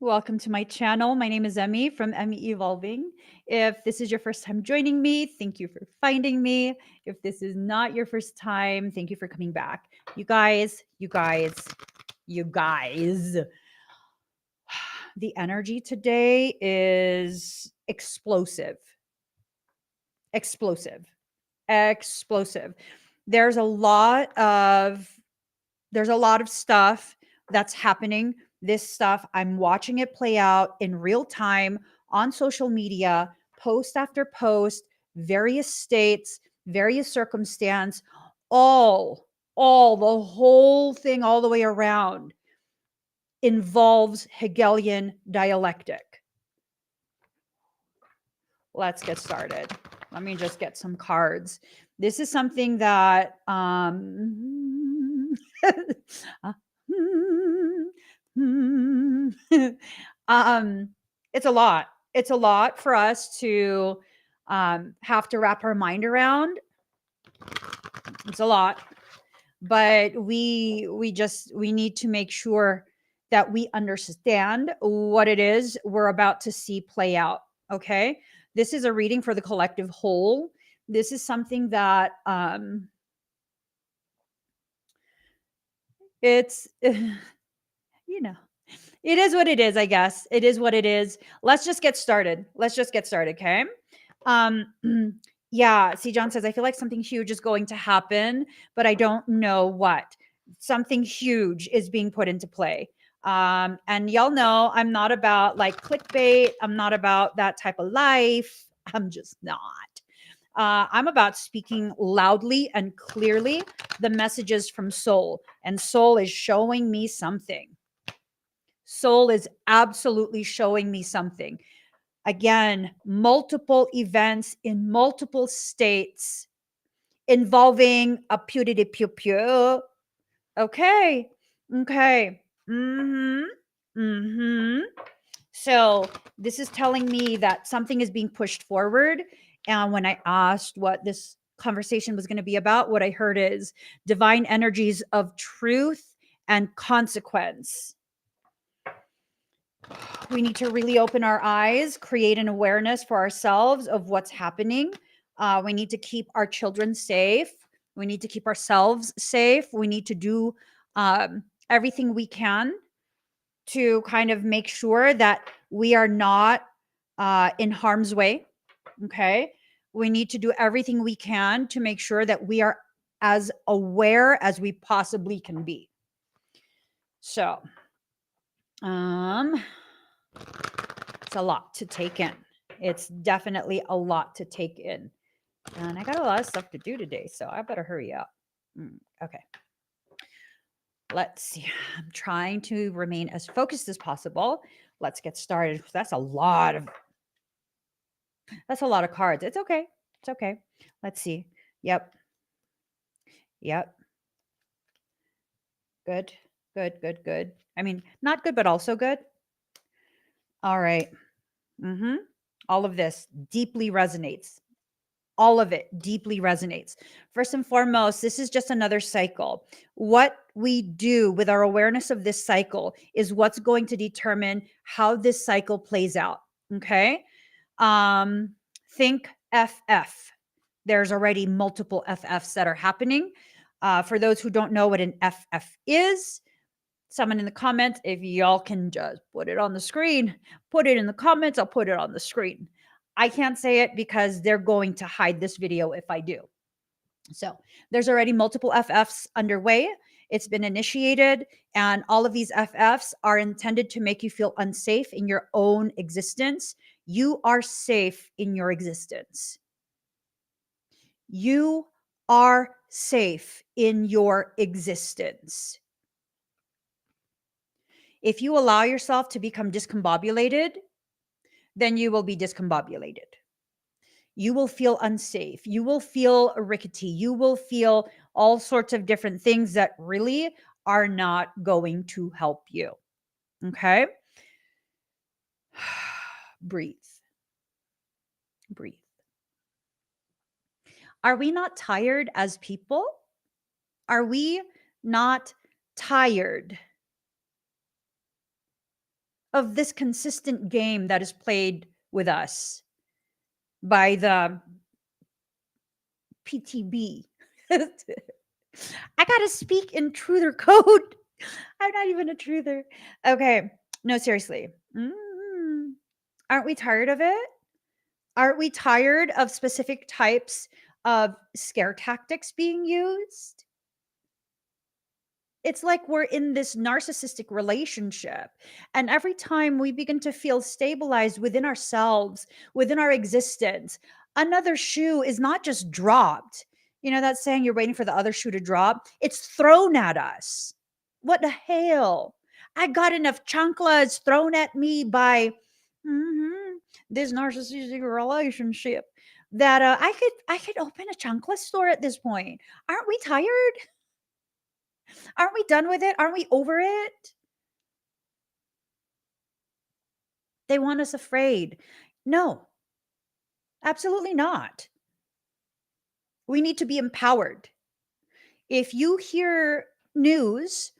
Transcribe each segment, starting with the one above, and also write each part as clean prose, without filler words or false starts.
Welcome to my channel. My name is Emmy from Emmy Evolving. If this is your first time joining me, thank you for finding me. If this is not your first time, thank you for coming back. You guys, the energy today is explosive, explosive, explosive. There's a lot of stuff that's happening. This stuff, I'm watching it play out in real time on social media, post after post, various states, various circumstance, the whole thing all the way around involves Hegelian dialectic. Let's get started. Let me just get some cards. This is something that it's a lot. It's a lot for us to have to wrap our mind around. It's a lot, but we need to make sure that we understand what it is we're about to see play out. Okay, this is a reading for the collective whole. This is something that it's you know, it is what it is, I guess. It is what it is. Let's just get started. Okay? Um yeah, see, John says I feel like something huge is going to happen, but I don't know what. Something huge is being put into play. And y'all know I'm not about like clickbait. I'm not about that type of life. I'm just not. I'm about speaking loudly and clearly the messages from soul, and soul is showing me something. Soul is absolutely showing me something. Again, multiple events in multiple states involving a pewdity pew pew. Okay. Okay. So this is telling me that something is being pushed forward. And when I asked what this conversation was going to be about, what I heard is divine energies of truth and consequence. We need to really open our eyes, create an awareness for ourselves of what's happening. We need to keep our children safe. We need to keep ourselves safe. We need to do everything we can to kind of make sure that we are not in harm's way. Okay. We need to do everything we can to make sure that we are as aware as we possibly can be. So, it's a lot to take in. It's definitely a lot to take in. And I got a lot of stuff to do today, so I better hurry up. Okay. Let's see. I'm trying to remain as focused as possible. Let's get started. That's a lot of cards. It's okay. It's okay. Let's see. Yep. Good. I mean, not good, but also good. All right. All of this deeply resonates. All of it deeply resonates. First and foremost, this is just another cycle. What we do with our awareness of this cycle is what's going to determine how this cycle plays out. Okay. Think FF. There's already multiple FFs that are happening. For those who don't know what an FF is, someone in the comments, if y'all can just put it on the screen, put it in the comments, I'll put it on the screen. I can't say it because they're going to hide this video if I do. So there's already multiple FFs underway. It's been initiated, and all of these FFs are intended to make you feel unsafe in your own existence. You are safe in your existence. You are safe in your existence. If you allow yourself to become discombobulated, then you will be discombobulated. You will feel unsafe. You will feel rickety. You will feel all sorts of different things that really are not going to help you. Okay? Breathe. Breathe. Are we not tired as people? Are we not tired? of this consistent game that is played with us by the PTB. I gotta speak in truther code. I'm not even a truther. Okay. No, seriously. Aren't we tired of it? Aren't we tired of specific types of scare tactics being used? It's like we're in this narcissistic relationship. And every time we begin to feel stabilized within ourselves, within our existence, another shoe is not just dropped. You know that saying, you're waiting for the other shoe to drop? It's thrown at us. What the hell? I got enough chanclas thrown at me by mhm, this narcissistic relationship that I could open a chancla store at this point. Aren't we tired? Aren't we done with it? Aren't we over it? They want us afraid. No, absolutely not. We need to be empowered. If you hear news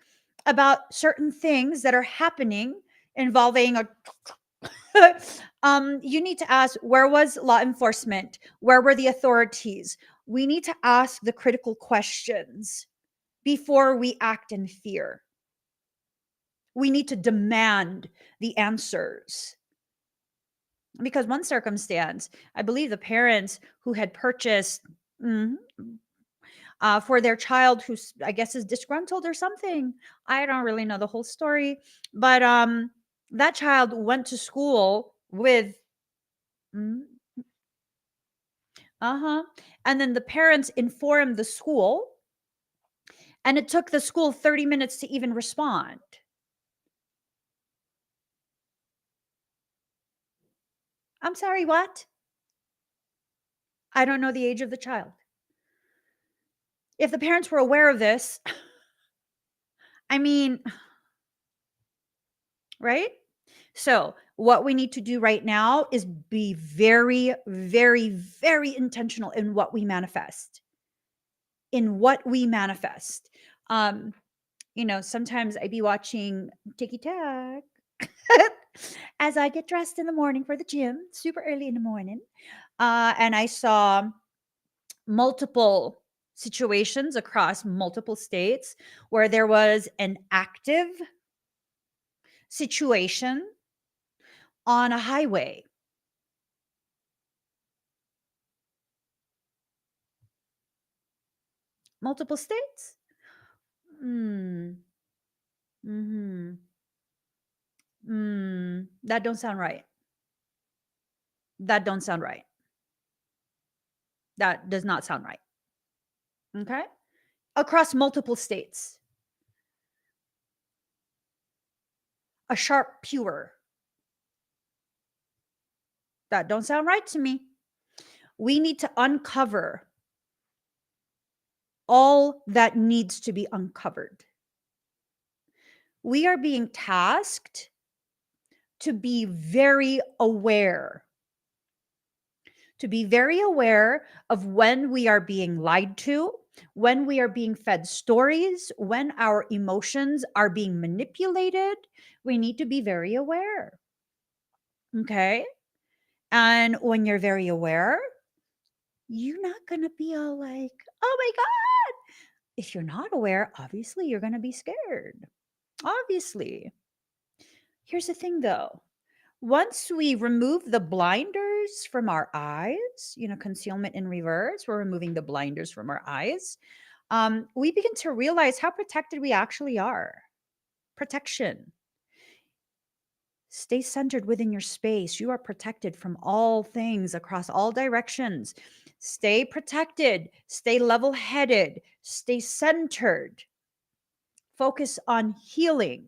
about certain things that are happening involving a you need to ask, where was law enforcement? Where were the authorities? We need to ask the critical questions before we act in fear. We need to demand the answers. Because one circumstance, I believe the parents who had purchased mhm, for their child who I guess is disgruntled or something. I don't really know the whole story, but that child went to school with mm, uh-huh. And then the parents informed the school, and it took the school 30 minutes to even respond. I'm sorry, what? I don't know the age of the child. If the parents were aware of this, I mean, right? So, what we need to do right now is be very, very, very intentional in what we manifest. In what we manifest. Um, sometimes I be watching Tiki Tack as I get dressed in the morning for the gym, super early in the morning. And I saw multiple situations across multiple states where there was an active situation on a highway. Multiple states? Mm, mhm. That don't sound right. That don't sound right. That does not sound right. Okay? Across multiple states. A sharp pure. That don't sound right to me. We need to uncover all that needs to be uncovered. We are being tasked to be very aware, of when we are being lied to, when we are being fed stories, when our emotions are being manipulated. We need to be very aware. Okay. And when you're very aware, you're not going to be all like, oh my God. If you're not aware, obviously you're going to be scared. Obviously. Here's the thing though. Once we remove the blinders from our eyes, concealment in reverse, we're removing the blinders from our eyes. We begin to realize how protected we actually are. Protection. Stay centered within your space. You are protected from all things across all directions. Stay protected. Stay level headed. Stay centered. Focus on healing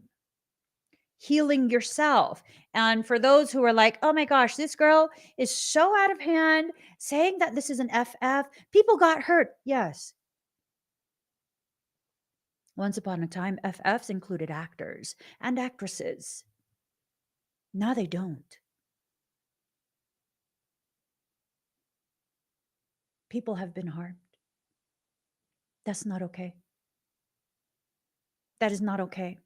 yourself. And for those who are like, oh my gosh, this girl is so out of hand saying that this is an FF, people got hurt. Yes. Once upon a time, FFs included actors and actresses. Now they don't. People have been harmed. That's not okay. That is not okay.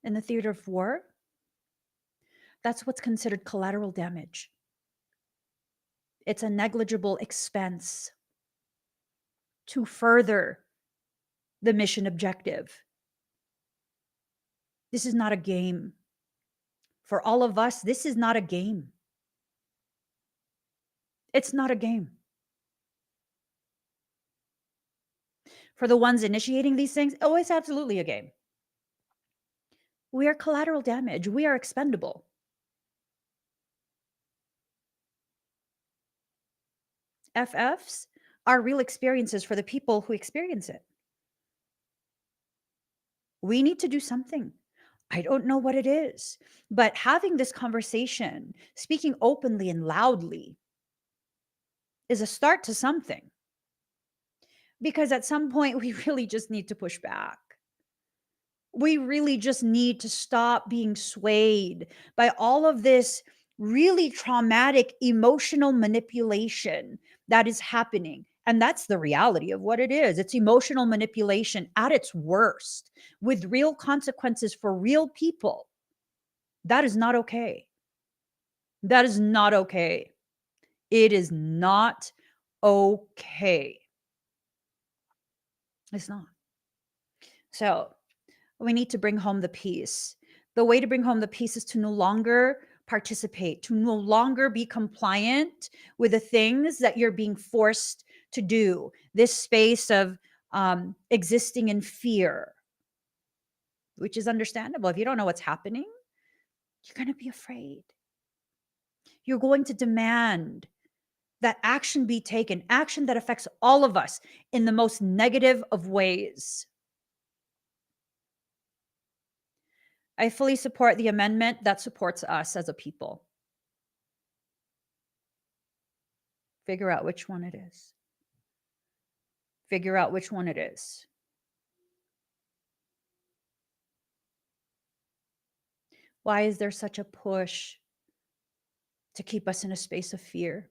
In the theater of war, that's what's considered collateral damage. It's a negligible expense to further the mission objective. This is not a game. For all of us, this is not a game. It's not a game. For the ones initiating these things, oh, it's absolutely a game. We are collateral damage. We are expendable. FFs are real experiences for the people who experience it. We need to do something. I don't know what it is, but having this conversation, speaking openly and loudly, is a start to something. Because at some point, we really just need to push back. We really just need to stop being swayed by all of this really traumatic emotional manipulation that is happening. And that's the reality of what it is. It's emotional manipulation at its worst with real consequences for real people. That is not okay. That is not okay. It is not okay. It's not. So we need to bring home the peace. The way to bring home the peace is to no longer participate, to no longer be compliant with the things that you're being forced to do. This space of existing in fear, which is understandable. If you don't know what's happening, you're going to be afraid. You're going to demand that action be taken, action that affects all of us in the most negative of ways. I fully support the amendment that supports us as a people. Figure out which one it is. Figure out which one it is. Why is there such a push to keep us in a space of fear?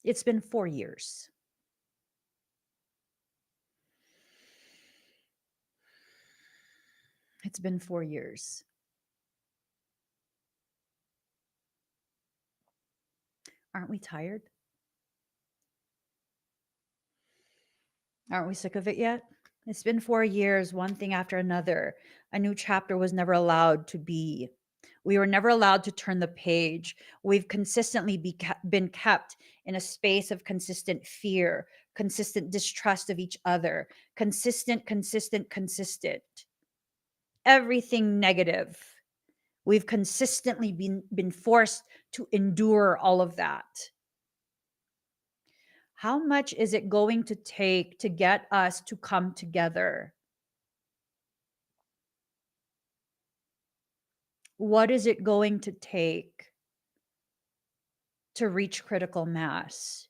It's been 4 years. It's been 4 years. Aren't we tired? Aren't we sick of it yet? It's been 4 years, one thing after another. A new chapter was never allowed to be. We were never allowed to turn the page. We've consistently been kept in a space of consistent fear, consistent distrust of each other, consistent. Everything negative. We've consistently been forced to endure all of that. How much is it going to take to get us to come together? What is it going to take to reach critical mass?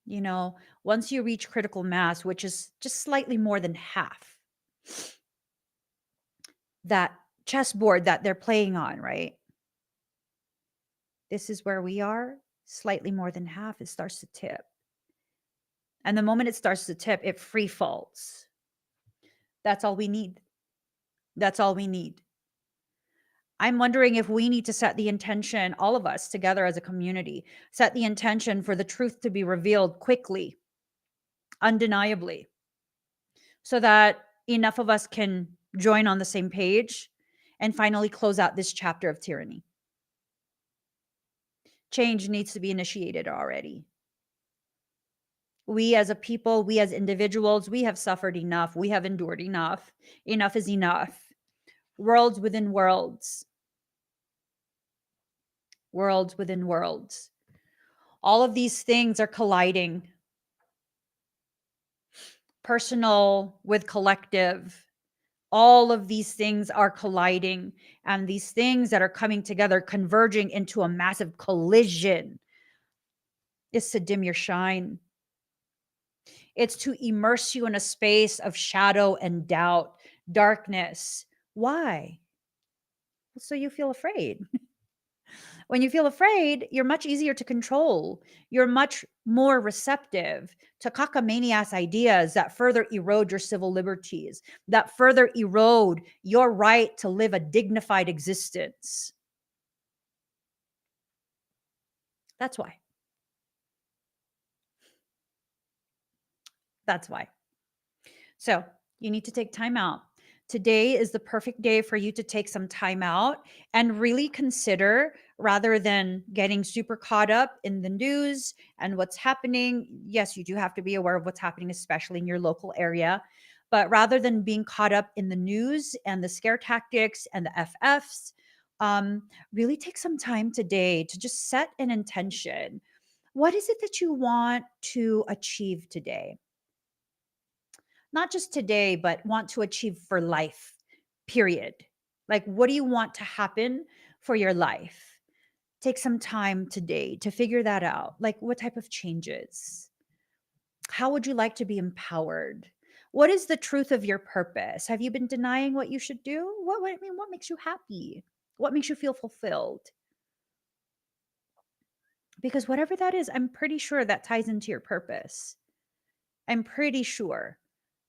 You know, once you reach critical mass, which is just slightly more than half that chessboard that they're playing on, right? This is where we are, slightly more than half. It starts to tip. And the moment it starts to tip, it free falls. That's all we need. That's all we need. I'm wondering if we need to set the intention, all of us together as a community, set the intention for the truth to be revealed quickly, undeniably, so that enough of us can join on the same page and finally close out this chapter of tyranny. Change needs to be initiated already. We as a people, we as individuals, we have suffered enough. We have endured enough. Enough is enough. Worlds within worlds. Worlds within worlds. All of these things are colliding. Personal with collective. All of these things are colliding, and these things that are coming together, converging into a massive collision, is to dim your shine. It's to immerse you in a space of shadow and doubt, darkness. Why? So you feel afraid. When you feel afraid, you're much easier to control. You're much more receptive to cockamania's ideas that further erode your civil liberties, that further erode your right to live a dignified existence. That's why. That's why. So you need to take time out. Today is the perfect day for you to take some time out and really consider, rather than getting super caught up in the news and what's happening. Yes, you do have to be aware of what's happening, especially in your local area. But rather than being caught up in the news and the scare tactics and the FFs, really take some time today to just set an intention. What is it that you want to achieve today? Not just today, but want to achieve for life, period. Like, what do you want to happen for your life? Take some time today to figure that out. Like, what type of changes? How would you like to be empowered? What is the truth of your purpose? Have you been denying what you should do? I mean, what makes you happy? What makes you feel fulfilled? Because whatever that is, I'm pretty sure that ties into your purpose. I'm pretty sure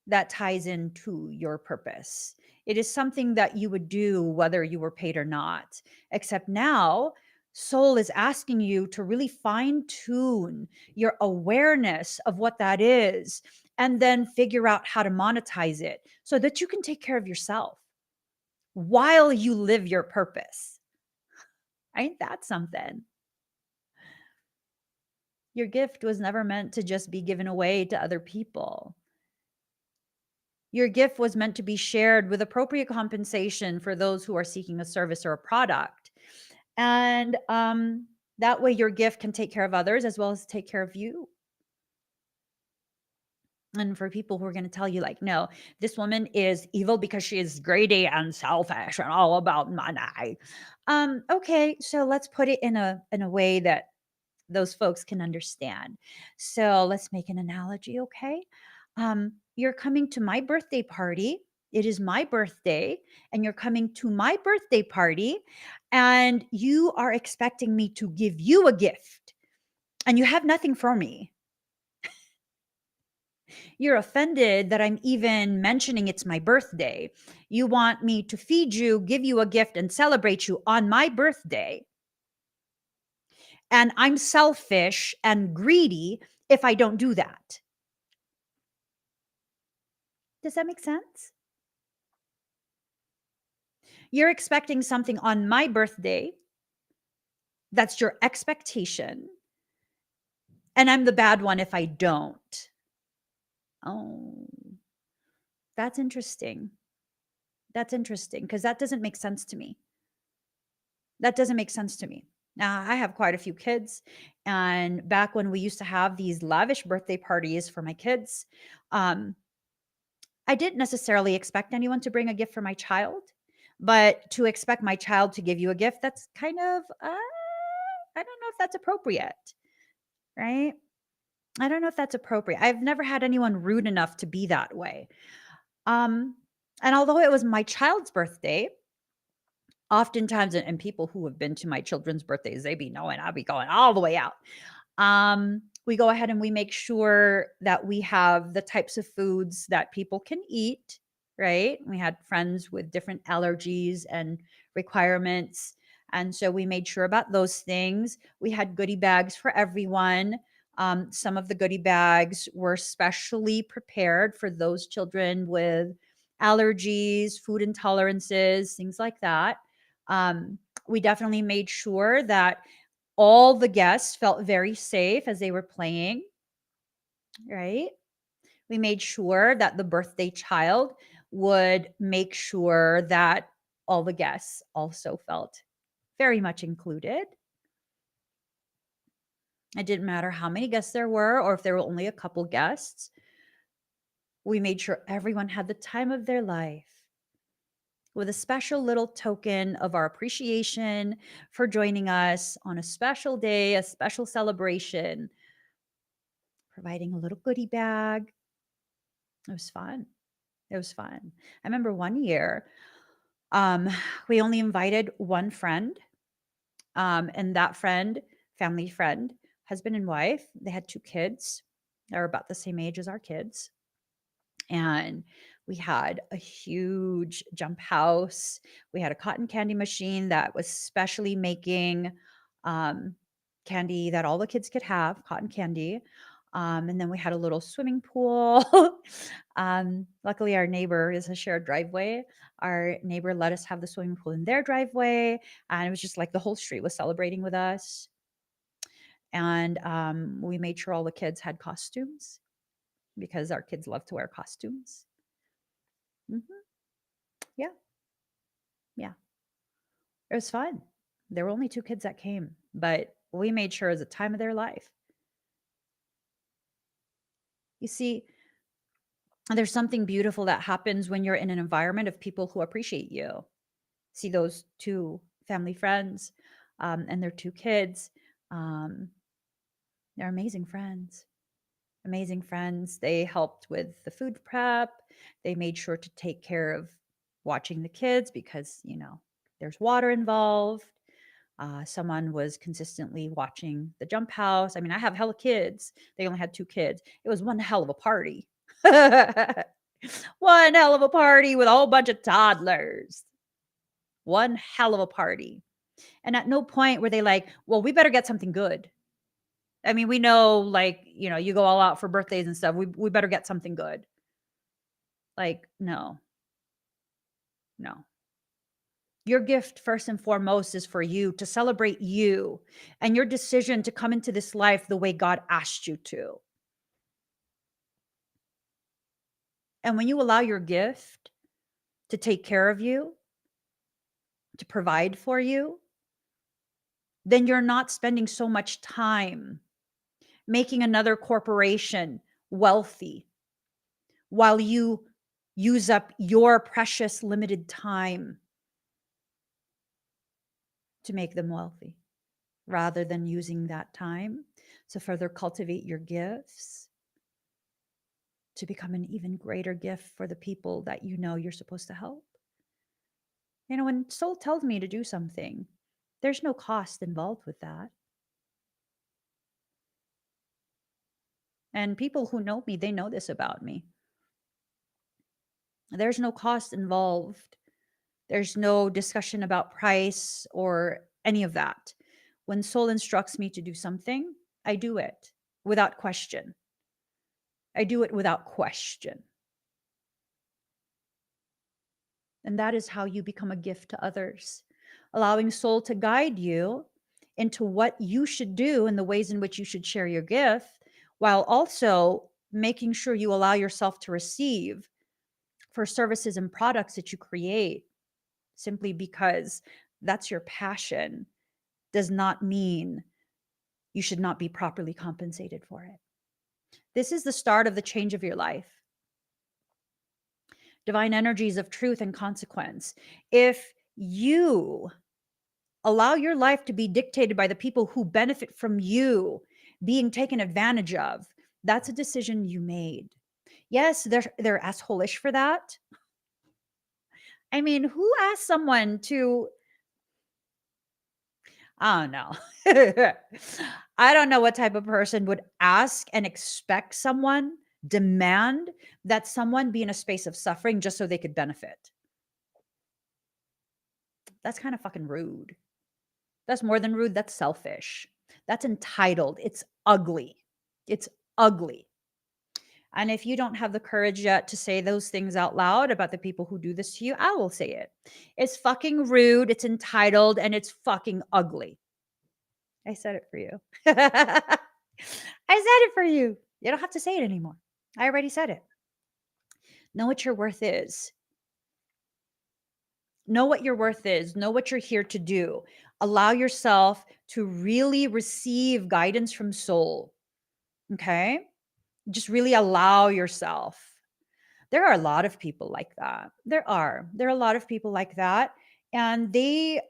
that ties into your purpose. It is something that you would do whether you were paid or not. Except now, soul is asking you to really fine tune your awareness of what that is and then figure out how to monetize it so that you can take care of yourself while you live your purpose. Ain't that something? Your gift was never meant to just be given away to other people. Your gift was meant to be shared with appropriate compensation for those who are seeking a service or a product. And that way, your gift can take care of others as well as take care of you. And for people who are going to tell you, like, no, this woman is evil because she is greedy and selfish and all about money. Okay, so let's put it in a way that those folks can understand. So let's make an analogy, okay? You're coming to my birthday party. It is my birthday, and you're coming to my birthday party, and you are expecting me to give you a gift, and you have nothing for me. You're offended that I'm even mentioning it's my birthday. You want me to feed you, give you a gift, and celebrate you on my birthday. And I'm selfish and greedy if I don't do that. Does that make sense? You're expecting something on my birthday. That's your expectation. And I'm the bad one if I don't. Oh, that's interesting. That's interesting because that doesn't make sense to me. That doesn't make sense to me. Now, I have quite a few kids. And back when we used to have these lavish birthday parties for my kids, um, I didn't necessarily expect anyone to bring a gift for my child, but to expect my child to give you a gift, that's kind of, I don't know if that's appropriate, right? I don't know if that's appropriate. I've never had anyone rude enough to be that way. Um, and although it was my child's birthday, oftentimes, and people who have been to my children's birthdays, they be knowing I'll be going all the way out. We go ahead and we make sure that we have the types of foods that people can eat, right? We had friends with different allergies and requirements. And so we made sure about those things. We had goodie bags for everyone. Some of the goodie bags were specially prepared for those children with allergies, food intolerances, things like that. We definitely made sure that all the guests felt very safe as they were playing, right? We made sure that the birthday child would make sure that all the guests also felt very much included. It didn't matter how many guests there were or if there were only a couple guests. We made sure everyone had the time of their life with a special little token of our appreciation for joining us on a special day, a special celebration, providing a little goodie bag. It was fun. It was fun. I remember one year, um, we only invited one friend. And that friend, family friend, husband and wife, they had 2 kids. They're about the same age as our kids. And we had a huge jump house. We had a cotton candy machine that was specially making um, candy that all the kids could have, cotton candy. And then we had a little swimming pool. Luckily, our neighbor is a shared driveway. Our neighbor let us have the swimming pool in their driveway. And it was just like the whole street was celebrating with us. And we made sure all the kids had costumes because our kids love to wear costumes. Mhm. Yeah, yeah. It was fun. There were only 2 kids that came, but we made sure it was the time of their life. You see, there's something beautiful that happens when you're in an environment of people who appreciate you. See those 2 family friends, and their 2 kids, um, they're amazing friends. Amazing friends. They helped with the food prep. They made sure to take care of watching the kids because, there's water involved. Someone was consistently watching the jump house. I mean, I have hella kids. They only had 2 kids. It was one hell of a party. One hell of a party with a whole bunch of toddlers. One hell of a party. And at no point were they like, well, we better get something good. I mean, we know, like, you go all out for birthdays and stuff. We better get something good. Like, no, no. Your gift, first and foremost, is for you to celebrate you and your decision to come into this life the way God asked you to. And when you allow your gift to take care of you, to provide for you, then you're not spending so much time making another corporation wealthy while you use up your precious limited time to make them wealthy, rather than using that time to further cultivate your gifts to become an even greater gift for the people that you're supposed to help. When soul tells me to do something, there's no cost involved with that. And people who know me, they know this about me. There's no cost involved. There's no discussion about price or any of that. When soul instructs me to do something, I do it without question. I do it without question. And that is how you become a gift to others, allowing soul to guide you into what you should do and the ways in which you should share your gift, while also making sure you allow yourself to receive for services and products that you create. Simply because that's your passion does not mean you should not be properly compensated for it. This is the start of the change of your life. Divine energies of truth and consequence. If you allow your life to be dictated by the people who benefit from you being taken advantage of, that's a decision you made. Yes, they're asshole-ish for that. I mean, who asked someone to, I don't know. I don't know what type of person would ask and expect someone, demand that someone be in a space of suffering just so they could benefit. That's kind of fucking rude. That's more than rude. That's selfish. That's entitled. It's ugly. It's ugly. And if you don't have the courage yet to say those things out loud about the people who do this to you, I will say it. It's fucking rude. It's entitled, and it's fucking ugly. I said it for you. I said it for you. You don't have to say it anymore. I already said it. Know what your worth is. Know what your worth is. Know what you're here to do. Allow yourself to really receive guidance from soul. Okay? Just really allow yourself. There are a lot of people like that. There are a lot of people like that. And they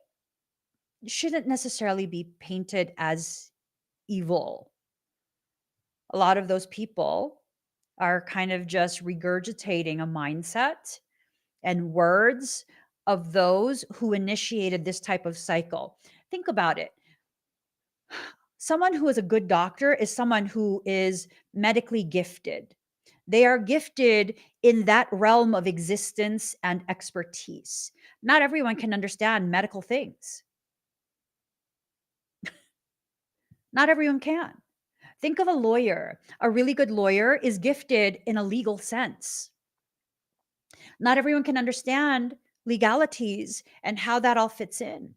shouldn't necessarily be painted as evil. A lot of those people are kind of just regurgitating a mindset and words of those who initiated this type of cycle. Think about it. Someone who is a good doctor is someone who is medically gifted. They are gifted in that realm of existence and expertise. Not everyone can understand medical things. Not everyone can. Think of a lawyer. A really good lawyer is gifted in a legal sense. Not everyone can understand legalities and how that all fits in.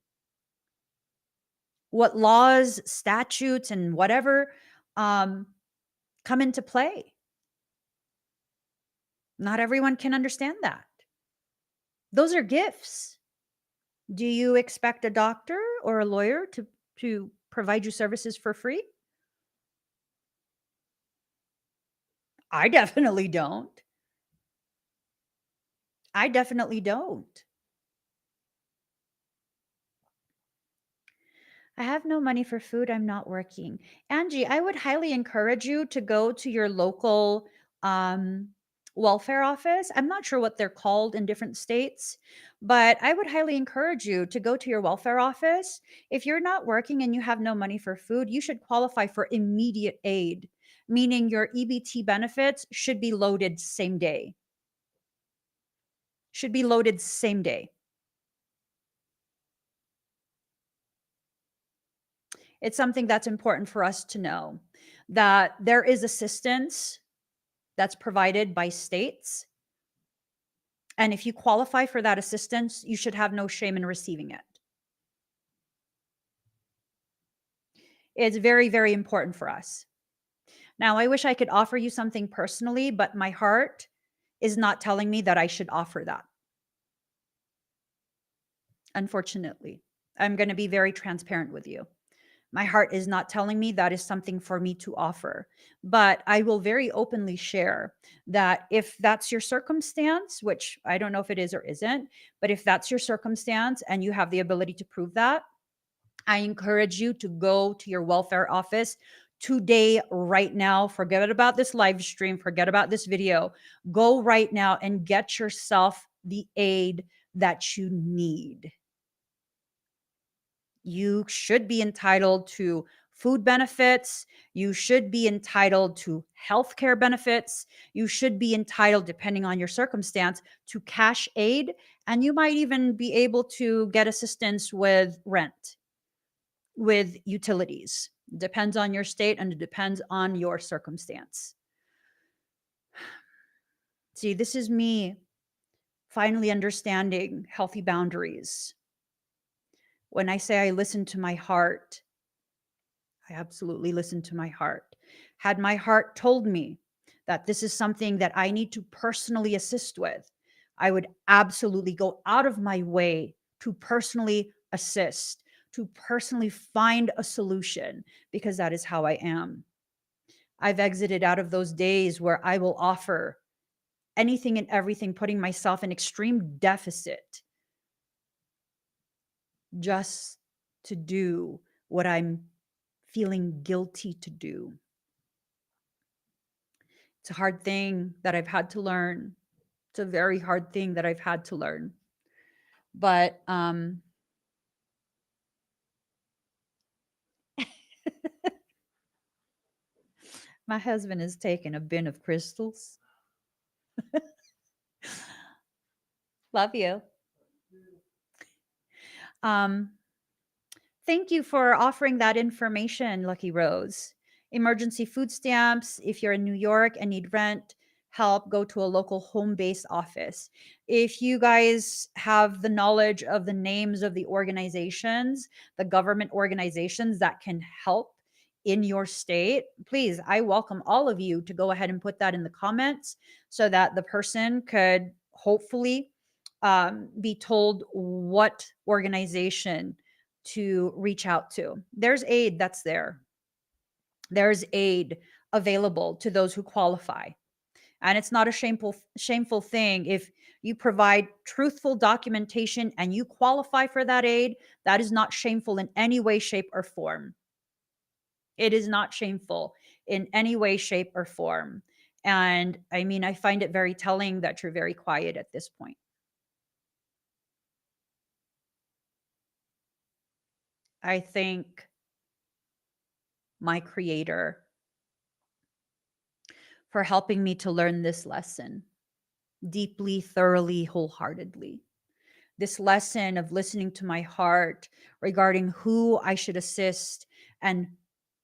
What laws, statutes, and whatever um, come into play. Not everyone can understand that. Those are gifts. Do you expect a doctor or a lawyer to provide you services for free? I definitely don't. I definitely don't. I have no money for food. I'm not working. Angie, I would highly encourage you to go to your local um, welfare office. I'm not sure what they're called in different states, but I would highly encourage you to go to your welfare office. If you're not working and you have no money for food, you should qualify for immediate aid, meaning your EBT benefits should be loaded same day. Should be loaded same day. It's something that's important for us to know that there is assistance that's provided by states. And if you qualify for that assistance, you should have no shame in receiving it. It's very, very important for us. Now, I wish I could offer you something personally, but my heart is not telling me that I should offer that. Unfortunately, I'm going to be very transparent with you. My heart is not telling me that is something for me to offer. But I will very openly share that if that's your circumstance, which I don't know if it is or isn't, but if that's your circumstance and you have the ability to prove that, I encourage you to go to your welfare office today, right now. Forget about this live stream, forget about this video. Go right now and get yourself the aid that you need. You should be entitled to food benefits. You should be entitled to healthcare benefits. You should be entitled, depending on your circumstance, to cash aid. And you might even be able to get assistance with rent, with utilities. Depends on your state and it depends on your circumstance. See, this is me finally understanding healthy boundaries. When I say I listen to my heart, I absolutely listened to my heart. Had my heart told me that this is something that I need to personally assist with, I would absolutely go out of my way to personally assist, to personally find a solution, because that is how I am. I've exited out of those days where I will offer anything and everything, putting myself in extreme deficit just to do what I'm feeling guilty to do. It's a hard thing that I've had to learn. It's a very hard thing that I've had to learn. But my husband has taken a bin of crystals. Love you. Um, Thank you for offering that information, Lucky Rose. Emergency food stamps, if you're in New York and need rent, help, go to a local home based office. If you guys have the knowledge of the names of the organizations, the government organizations that can help in your state, please, I welcome all of you to go ahead and put that in the comments so that the person could hopefully be told what organization to reach out to. There's aid that's there. There's aid available to those who qualify. And it's not a shameful thing if you provide truthful documentation and you qualify for that aid. That is not shameful in any way, shape, or form. It is not shameful in any way, shape, or form. And I mean, I find it very telling that you're very quiet at this point. I think my creator, for helping me to learn this lesson deeply, thoroughly, wholeheartedly. This lesson of listening to my heart regarding who I should assist and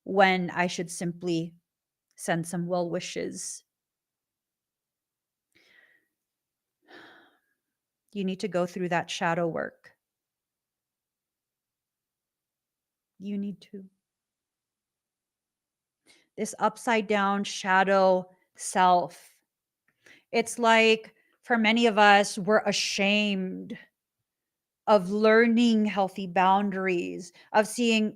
when I should simply send some well wishes. You need to go through that shadow work. You need to. This upside down shadow self. It's like for many of us, we're ashamed of learning healthy boundaries, of seeing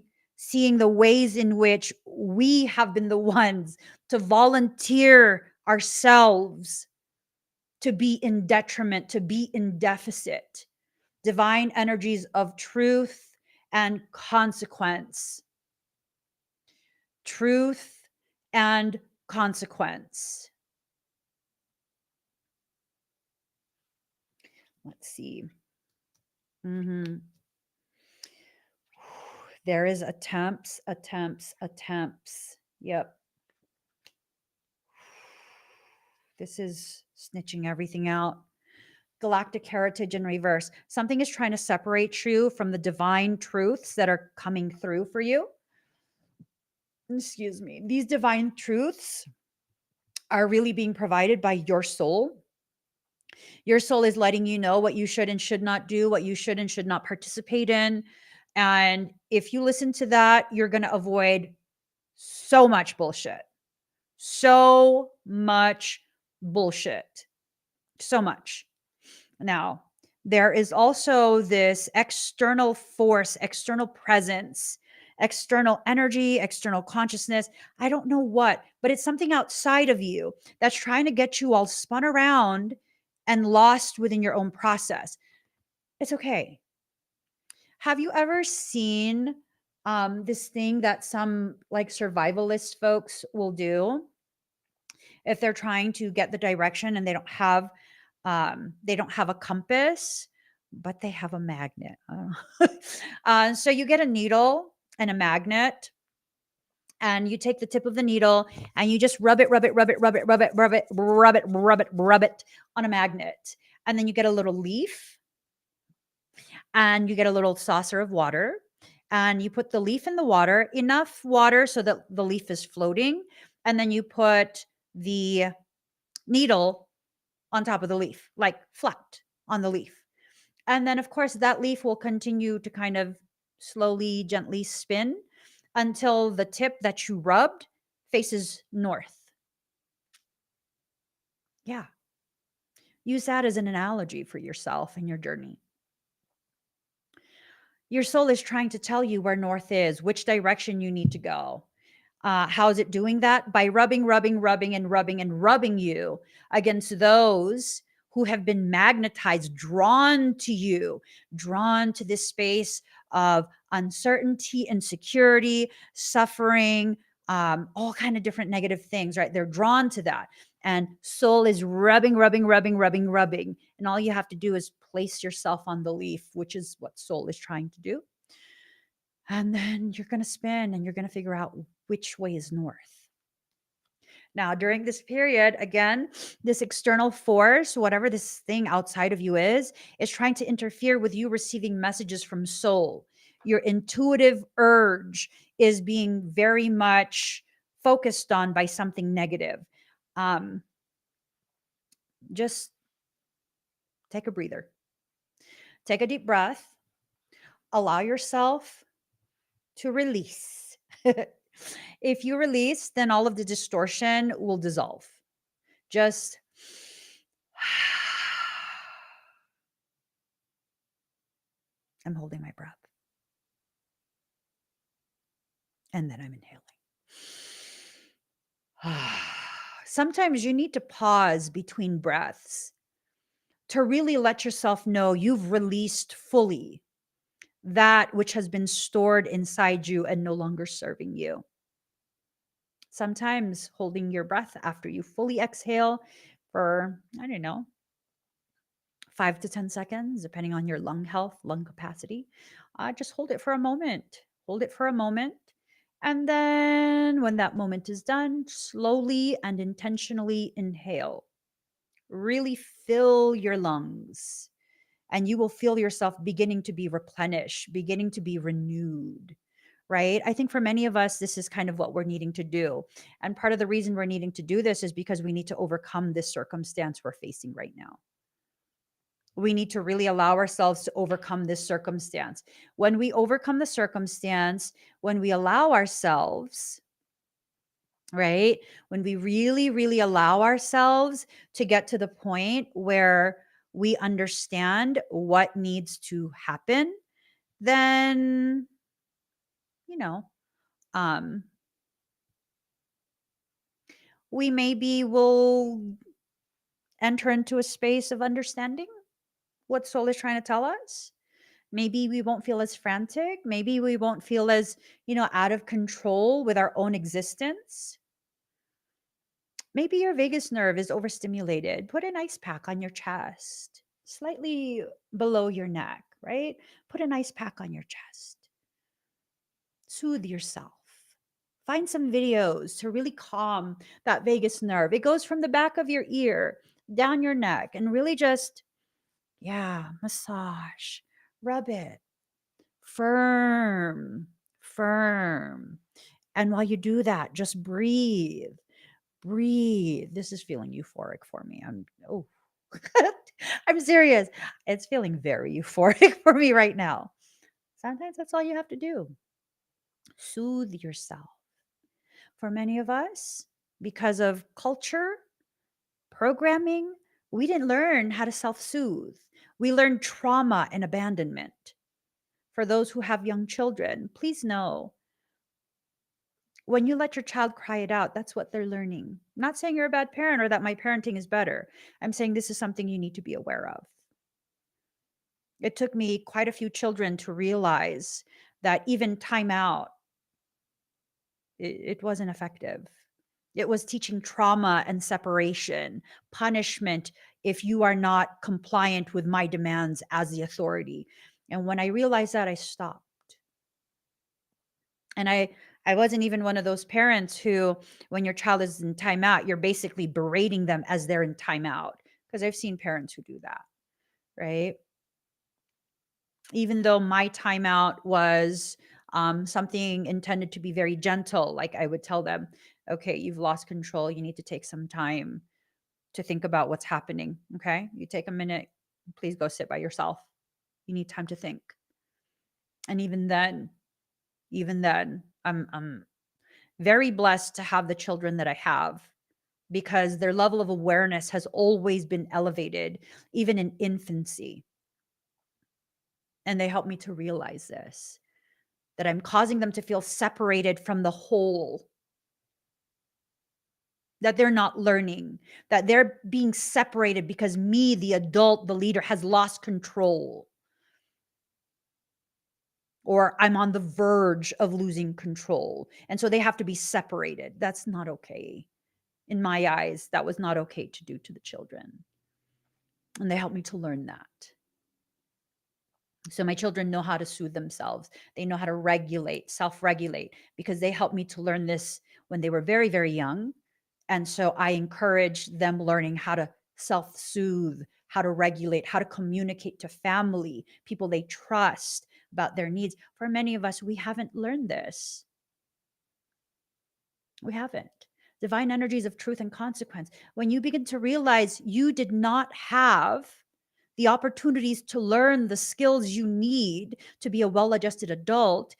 the ways in which we have been the ones to volunteer ourselves to be in detriment, to be in deficit. Divine energies of truth and consequence. Truth and consequence. Let's see. Mhm. There is attempts. Yep. This is snitching everything out. Galactic heritage in reverse. Something is trying to separate you from the divine truths that are coming through for you. Excuse me. These divine truths are really being provided by your soul. Your soul is letting you know what you should and should not do, what you should and should not participate in. And if you listen to that, you're going to avoid so much bullshit. So much bullshit. So much. Now, there is also this external force, external presence, external energy, external consciousness. I don't know what, but it's something outside of you that's trying to get you all spun around and lost within your own process. It's okay. Have you ever seen this thing that some like survivalist folks will do if they're trying to get the direction and they don't have a compass, but they have a magnet. So you get a needle and a magnet, and you take the tip of the needle and you just rub it, rub it, rub it, rub it, rub it, rub it, rub it, rub it, rub it on a magnet. And then you get a little leaf and you get a little saucer of water and you put the leaf in the water, enough water so that the leaf is floating. And then you put the needle on top of the leaf, like flat on the leaf. And then, of course, that leaf will continue to kind of slowly, gently spin until the tip that you rubbed faces north. Yeah. Use that as an analogy for yourself and your journey. Your soul is trying to tell you where north is, which direction you need to go. How is it doing that? By rubbing, rubbing, rubbing, and rubbing, and rubbing you against those who have been magnetized, drawn to you, drawn to this space of uncertainty, insecurity, suffering, all kind of different negative things, right? They're drawn to that. And soul is rubbing, rubbing, rubbing, rubbing, rubbing. And all you have to do is place yourself on the leaf, which is what soul is trying to do. And then you're going to spin and you're going to figure out which way is north. Now, during this period, again, this external force, whatever this thing outside of you is trying to interfere with you receiving messages from soul. Your intuitive urge is being very much focused on by something negative. Just take a breather, take a deep breath, allow yourself to release. If you release, then all of the distortion will dissolve. Just I'm holding my breath. And then I'm inhaling. Sometimes you need to pause between breaths to really let yourself know you've released fully that which has been stored inside you and no longer serving you. Sometimes holding your breath after you fully exhale for, I don't know, 5 to 10 seconds, depending on your lung health, lung capacity. Just hold it for a moment. Hold it for a moment And then when that moment is done, slowly and intentionally inhale. Really fill your lungs, and you will feel yourself beginning to be replenished, beginning to be renewed, right? I think for many of us, this is kind of what we're needing to do. And part of the reason we're needing to do this is because we need to overcome this circumstance we're facing right now. We need to really allow ourselves to overcome this circumstance. When we overcome the circumstance, when we allow ourselves, right? When we really, really allow ourselves to get to the point where we understand what needs to happen, then, you know, um, we maybe will enter into a space of understanding what soul is trying to tell us. Maybe we won't feel as frantic. Maybe we won't feel as, out of control with our own existence. Maybe your vagus nerve is overstimulated. Put an ice pack on your chest, slightly below your neck, right? Put an ice pack on your chest. Soothe yourself. Find some videos to really calm that vagus nerve. It goes from the back of your ear down your neck, and really just, massage, rub it firm, firm. And while you do that, just breathe. Breathe. This is feeling euphoric for me. I'm serious. It's feeling very euphoric for me right now. Sometimes that's all you have to do. Soothe yourself. For many of us, because of culture, programming, we didn't learn how to self soothe. We learned trauma and abandonment. For those who have young children, please know when you let your child cry it out, that's what they're learning. I'm not saying you're a bad parent or that my parenting is better. I'm saying this is something you need to be aware of. It took me quite a few children to realize that even timeout, it wasn't effective. It was teaching trauma and separation, punishment if you are not compliant with my demands as the authority. And when I realized that, I stopped. And I wasn't even one of those parents who, when your child is in timeout, you're basically berating them as they're in timeout. Because I've seen parents who do that, right? Even though my timeout was something intended to be very gentle, like I would tell them, okay, you've lost control. You need to take some time to think about what's happening. Okay. You take a minute. Please go sit by yourself. You need time to think. And even then, I'm very blessed to have the children that I have because their level of awareness has always been elevated, even in infancy. And they help me to realize this, that I'm causing them to feel separated from the whole, that they're not learning, that they're being separated because me, the adult, the leader, has lost control. Or I'm on the verge of losing control. And so they have to be separated. That's not okay. In my eyes, that was not okay to do to the children. And they helped me to learn that. So my children know how to soothe themselves. They know how to regulate, self-regulate, because they helped me to learn this when they were very, very young. And so I encourage them learning how to self-soothe, how to regulate, how to communicate to family, people they trust about their needs. For many of us, we haven't learned this. We haven't. Divine energies of truth and consequence. When you begin to realize you did not have the opportunities to learn the skills you need to be a well adjusted adult,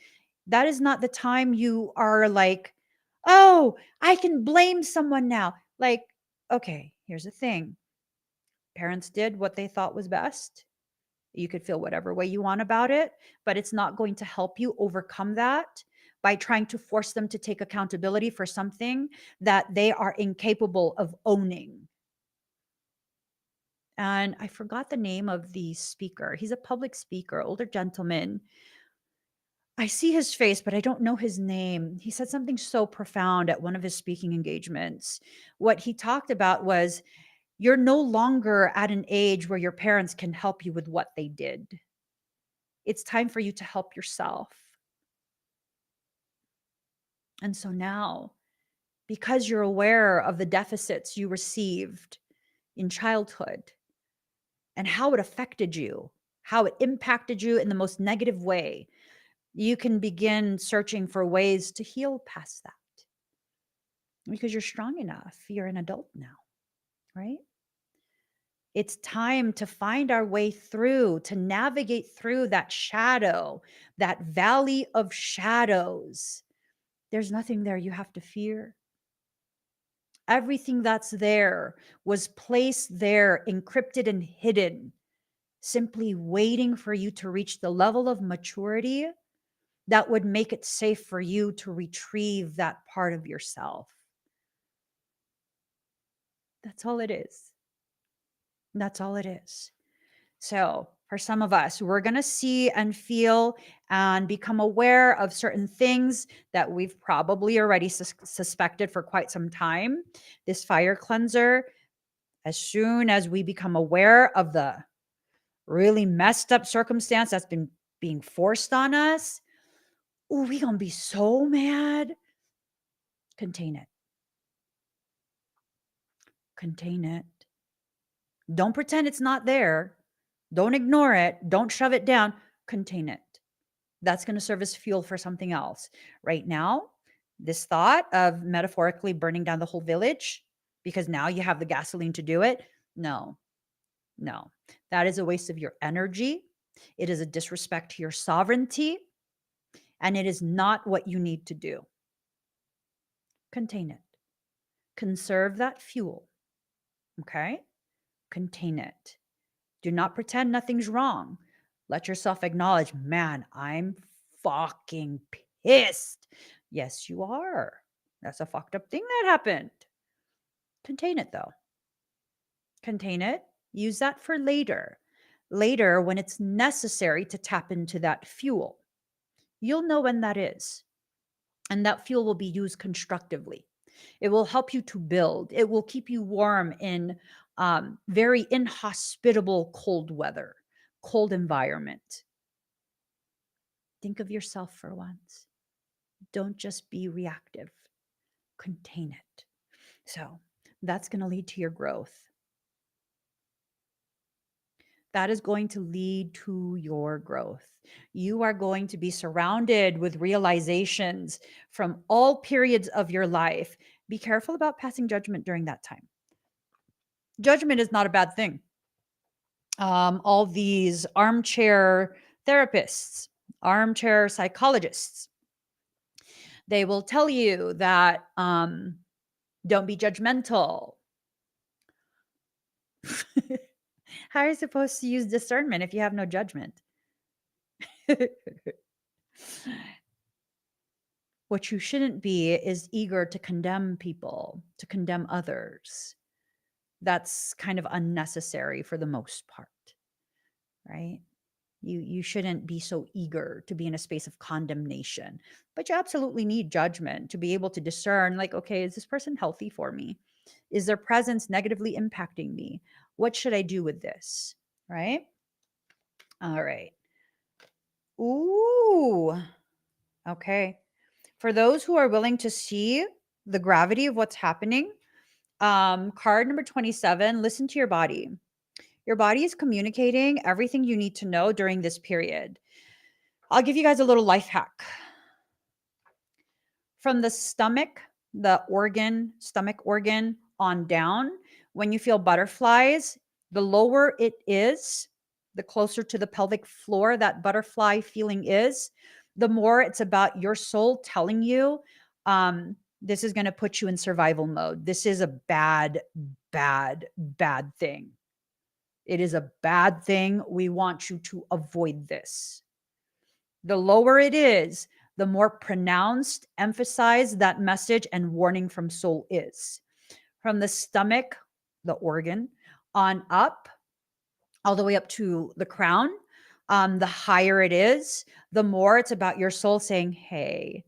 that is not the time you are like, oh, I can blame someone now. Like, okay, here's the thing, parents did what they thought was best. You could feel whatever way you want about it, but it's not going to help you overcome that by trying to force them to take accountability for something that they are incapable of owning. And I forgot the name of the speaker. He's a public speaker, older gentleman. I see his face, but I don't know his name. He said something so profound at one of his speaking engagements. What he talked about was, you're no longer at an age where your parents can help you with what they did. It's time for you to help yourself. And so now, because you're aware of the deficits you received in childhood and how it affected you, how it impacted you in the most negative way, you can begin searching for ways to heal past that because you're strong enough. You're an adult now, right? It's time to find our way through, to navigate through that shadow, that valley of shadows. There's nothing there you have to fear. Everything that's there was placed there, encrypted and hidden, simply waiting for you to reach the level of maturity that would make it safe for you to retrieve that part of yourself. That's all it is. That's all it is. So, for some of us, we're going to see and feel and become aware of certain things that we've probably already suspected for quite some time. This fire cleanser, as soon as we become aware of the really messed up circumstance that's been being forced on us, ooh, we going to be so mad. Contain it. Contain it. Don't pretend it's not there. Don't ignore it. Don't shove it down. Contain it. That's going to serve as fuel for something else. Right now, this thought of metaphorically burning down the whole village because now you have the gasoline to do it. No, no. That is a waste of your energy. It is a disrespect to your sovereignty. And it is not what you need to do. Contain it. Conserve that fuel. Okay? Contain it. Do not pretend nothing's wrong. Let yourself acknowledge, man, I'm fucking pissed. Yes, you are. That's a fucked up thing that happened. Contain it though. Contain it. Use that for later. Later, when it's necessary to tap into that fuel. You'll know when that is. And that fuel will be used constructively. It will help you to build. It will keep you warm in very inhospitable cold weather, cold environment. Think of yourself for once. Don't just be reactive. Contain it. So that's going to lead to your growth. That is going to lead to your growth. You are going to be surrounded with realizations from all periods of your life. Be careful about passing judgment during that time. Judgment is not a bad thing. All these armchair therapists, armchair psychologists, they will tell you that don't be judgmental. How are you supposed to use discernment if you have no judgment? What you shouldn't be is eager to condemn people, to condemn others. That's kind of unnecessary for the most part, right? You shouldn't be so eager to be in a space of condemnation, but you absolutely need judgment to be able to discern, like, okay, is this person healthy for me? Is their presence negatively impacting me? What should I do with this? Right? All right. Ooh. Okay. For those who are willing to see the gravity of what's happening, card number 27, listen to your body. Your body is communicating everything you need to know during this period. I'll give you guys a little life hack. From the stomach, stomach organ on down, when you feel butterflies, the lower it is, the closer to the pelvic floor that butterfly feeling is, the more it's about your soul telling you, this is going to put you in survival mode. This is a bad, bad, bad thing. It is a bad thing. We want you to avoid this. The lower it is, the more pronounced, emphasized that message and warning from soul is. From the stomach, the organ, on up, all the way up to the crown, the higher it is, the more it's about your soul saying, hey,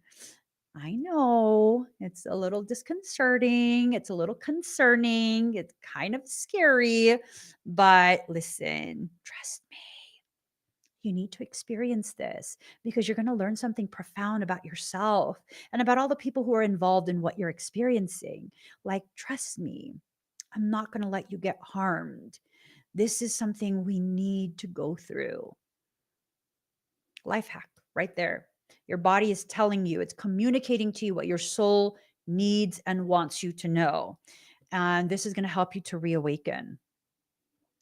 I know it's a little disconcerting. It's a little concerning. It's kind of scary, but listen, trust me. You need to experience this because you're going to learn something profound about yourself and about all the people who are involved in what you're experiencing. Like, trust me, I'm not going to let you get harmed. This is something we need to go through. Life hack right there. Your body is telling you, it's communicating to you what your soul needs and wants you to know. And this is going to help you to reawaken.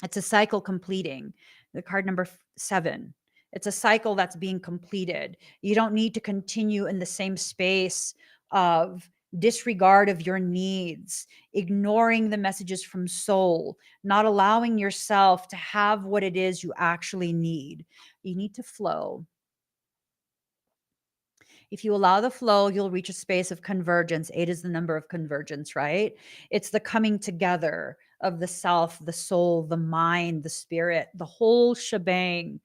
It's a cycle completing. The card number 7. It's a cycle that's being completed. You don't need to continue in the same space of disregard of your needs, ignoring the messages from soul, not allowing yourself to have what it is you actually need. You need to flow. If you allow the flow, you'll reach a space of convergence. 8 is the number of convergence, right? It's the coming together of the self, the soul, the mind, the spirit, the whole shebang,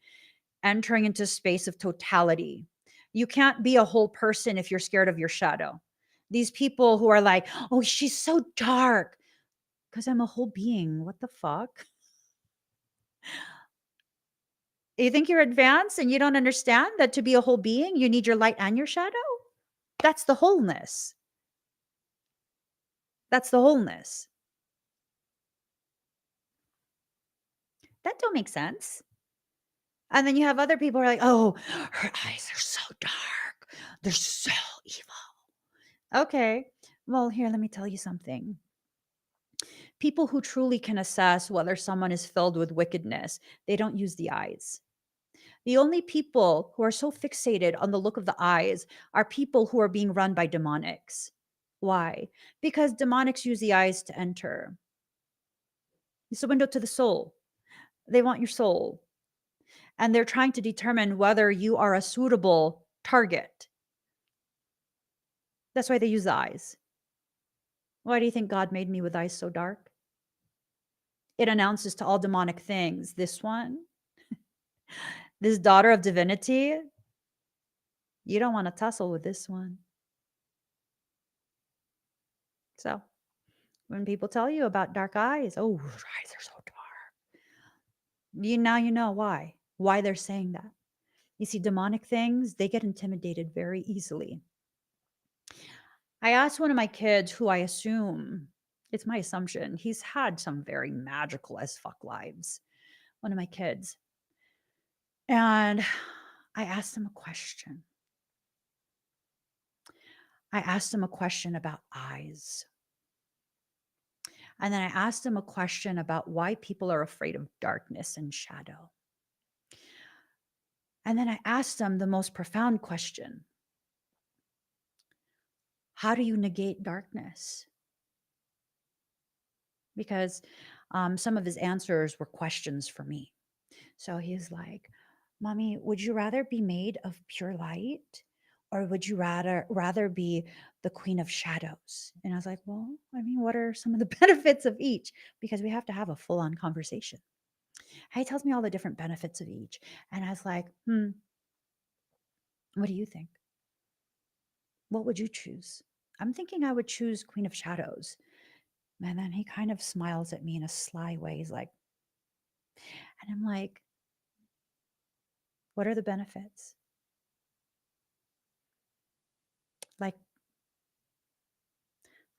entering into a space of totality. You can't be a whole person if you're scared of your shadow. These people who are like, oh, she's so dark, because I'm a whole being. What the fuck? You think you're advanced and you don't understand that to be a whole being, you need your light and your shadow? That's the wholeness. That's the wholeness. That don't make sense. And then you have other people who are like, oh, her eyes are so dark. They're so evil. Okay. Well, here, let me tell you something. People who truly can assess whether someone is filled with wickedness, they don't use the eyes. The only people who are so fixated on the look of the eyes are people who are being run by demonics. Why? Because demonics use the eyes to enter. It's a window to the soul. They want your soul. And they're trying to determine whether you are a suitable target. That's why they use the eyes. Why do you think God made me with eyes so dark? It announces to all demonic things, this one, this daughter of divinity, you don't want to tussle with this one. So when people tell you about dark eyes, oh, her eyes are so dark. You know why they're saying that. You see, demonic things, they get intimidated very easily. I asked one of my kids who I assume, it's my assumption, he's had some very magical as fuck lives. One of my kids. And I asked him a question. I asked him a question about eyes. And then I asked him a question about why people are afraid of darkness and shadow. And then I asked him the most profound question. How do you negate darkness? Because some of his answers were questions for me. So he's like, Mommy, would you rather be made of pure light or would you rather be the queen of shadows? And I was like, well, I mean, what are some of the benefits of each? Because we have to have a full-on conversation. He tells me all the different benefits of each. And I was like, what do you think? What would you choose? I'm thinking I would choose Queen of Shadows. And then he kind of smiles at me in a sly way. He's like, and I'm like, what are the benefits? Like,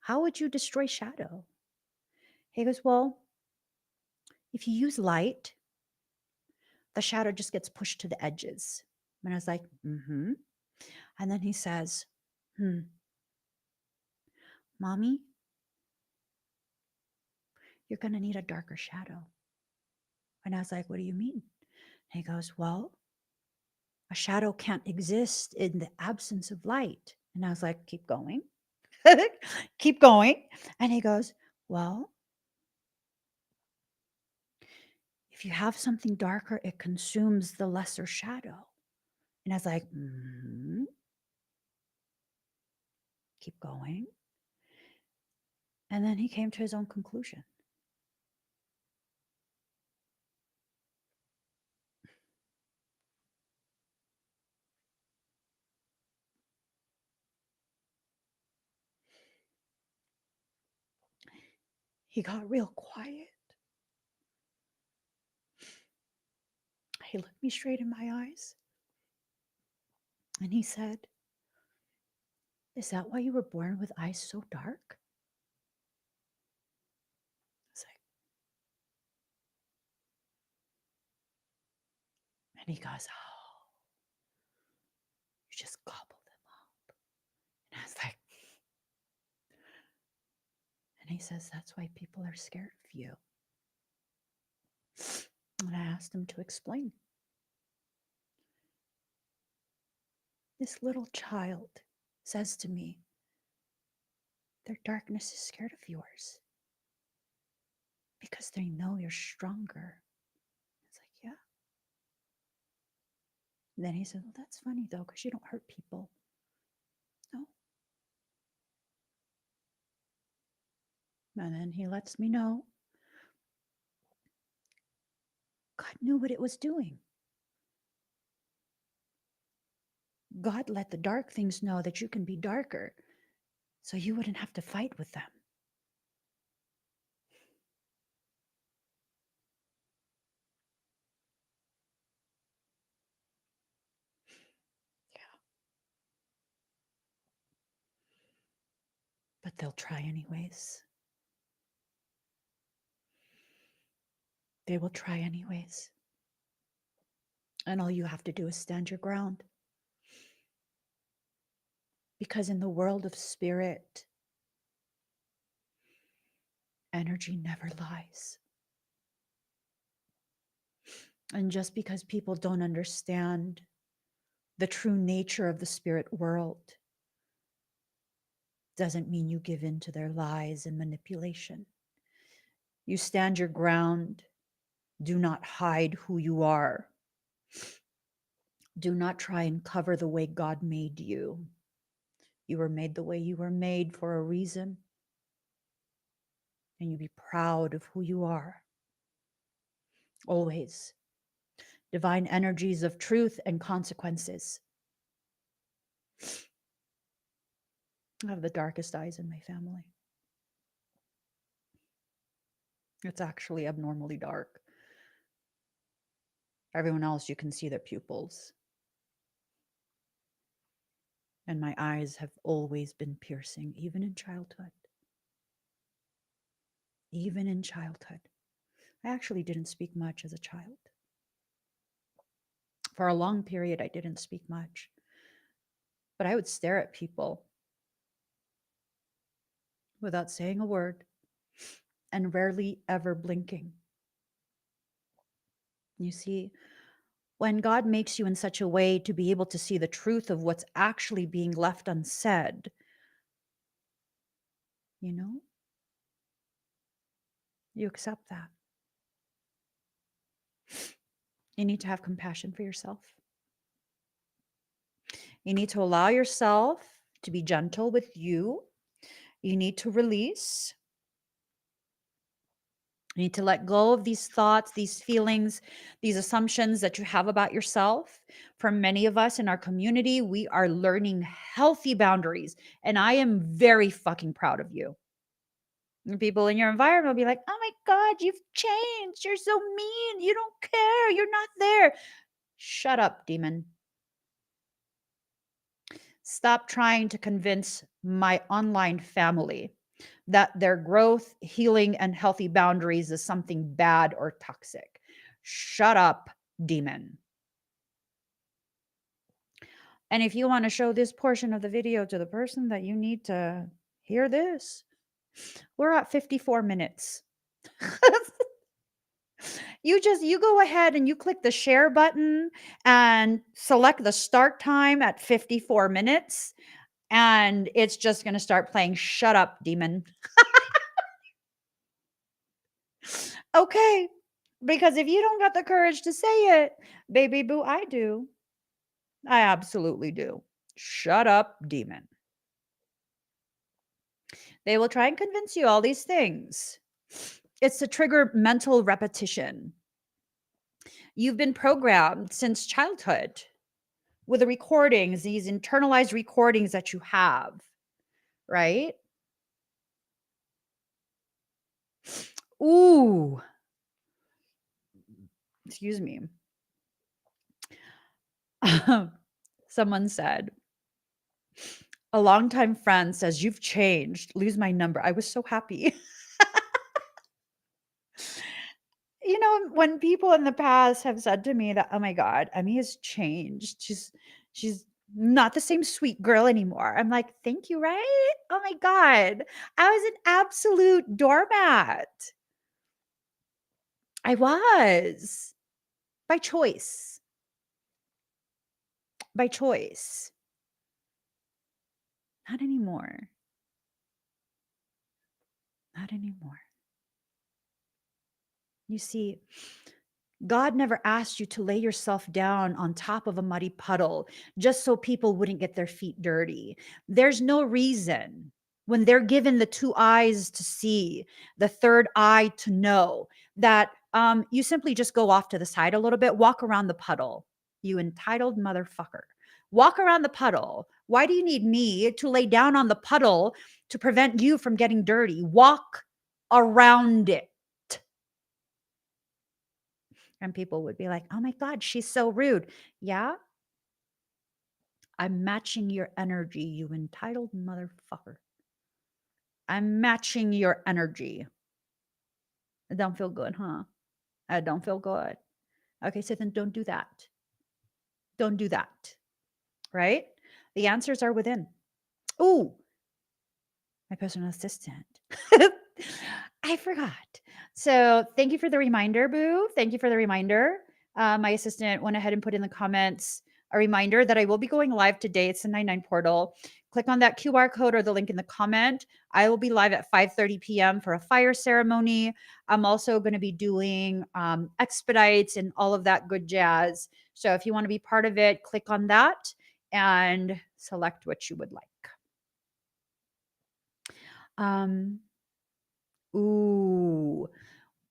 how would you destroy shadow? He goes, well, if you use light, the shadow just gets pushed to the edges. And I was like, mm-hmm. And then he says, Mommy, you're going to need a darker shadow. And I was like, what do you mean? And he goes, well, a shadow can't exist in the absence of light. And I was like, keep going. Keep going. And he goes, well, if you have something darker, it consumes the lesser shadow. And I was like, keep going. And then he came to his own conclusion. He got real quiet. He looked me straight in my eyes and he said, "Is that why you were born with eyes so dark?" I was like, and he goes, "Oh, you just gobbled them up." And I was like, and he says, "That's why people are scared of you." And I asked him to explain. This little child says to me, "Their darkness is scared of yours because they know you're stronger." It's like, yeah. And then he said, "Well, that's funny though, because you don't hurt people." No. And then he lets me know God knew what it was doing. God let the dark things know that you can be darker so you wouldn't have to fight with them. Yeah. But they'll try anyways. They will try anyways. And all you have to do is stand your ground. Because in the world of spirit, energy never lies. And just because people don't understand the true nature of the spirit world doesn't mean you give in to their lies and manipulation. You stand your ground. Do not hide who you are. Do not try and cover the way God made you. You were made the way you were made for a reason. And you be proud of who you are. Always. Divine energies of truth and consequences. I have the darkest eyes in my family. It's actually abnormally dark. Everyone else, you can see their pupils. And my eyes have always been piercing, even in childhood. Even in childhood. I actually didn't speak much as a child. For a long period, I didn't speak much. But I would stare at people without saying a word and rarely ever blinking. You see, when God makes you in such a way to be able to see the truth of what's actually being left unsaid, you know, you accept that. You need to have compassion for yourself. You need to allow yourself to be gentle with you. You need to release. You need to let go of these thoughts, these feelings, these assumptions that you have about yourself. For many of us in our community, we are learning healthy boundaries. And I am very fucking proud of you. And people in your environment will be like, "Oh my God, you've changed. You're so mean. You don't care. You're not there." Shut up, demon. Stop trying to convince my online family that their growth, healing, and healthy boundaries is something bad or toxic. Shut up, demon. And if you want to show this portion of the video to the person that you need to hear this, we're at 54 minutes. You go ahead and you click the share button and select the start time at 54 minutes, and it's just going to start playing Shut Up, Demon. Okay. Because if you don't got the courage to say it, baby boo, I do. I absolutely do. Shut up, demon. They will try and convince you all these things. It's to trigger mental repetition. You've been programmed since childhood with the recordings, these internalized recordings that you have, right? Ooh. Excuse me. Someone said, a longtime friend says, "You've changed. Lose my number." I was so happy. When people in the past have said to me that, "Oh my god, Emmy has changed. She's not the same sweet girl anymore." I'm like, "Thank you, right? Oh my god. I was an absolute doormat. I was. By choice. By choice. Not anymore. Not anymore." You see, God never asked you to lay yourself down on top of a muddy puddle just so people wouldn't get their feet dirty. There's no reason when they're given the two eyes to see, the third eye to know, that you simply just go off to the side a little bit, walk around the puddle. You entitled motherfucker. Walk around the puddle. Why do you need me to lay down on the puddle to prevent you from getting dirty? Walk around it. And people would be like, "Oh my God, she's so rude." Yeah, I'm matching your energy, you entitled motherfucker. I'm matching your energy. It don't feel good, huh? I don't feel good. Okay, so then don't do that. Don't do that. Right? The answers are within. Ooh, my personal assistant. I forgot. So thank you for the reminder, Boo. Thank you for the reminder. My assistant went ahead and put in the comments a reminder that I will be going live today. It's the 99 portal. Click on that QR code or the link in the comment. I will be live at 5:30 p.m. for a fire ceremony. I'm also going to be doing expedites and all of that good jazz. So if you want to be part of it, click on that and select what you would like. Um, ooh.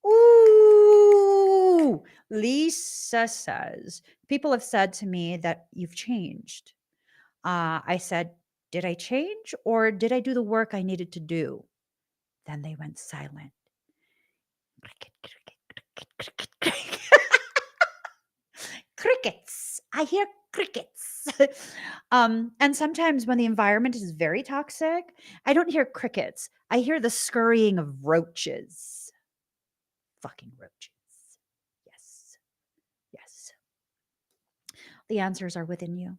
Ooh. Lisa says, people have said to me that you've changed. I said, did I change or did I do the work I needed to do? Then they went silent. Cricket, cricket, cricket, cricket, cricket. Crickets. I hear crickets. And sometimes when the environment is very toxic, I don't hear crickets. I hear the scurrying of roaches. Fucking roaches. Yes. Yes. The answers are within you.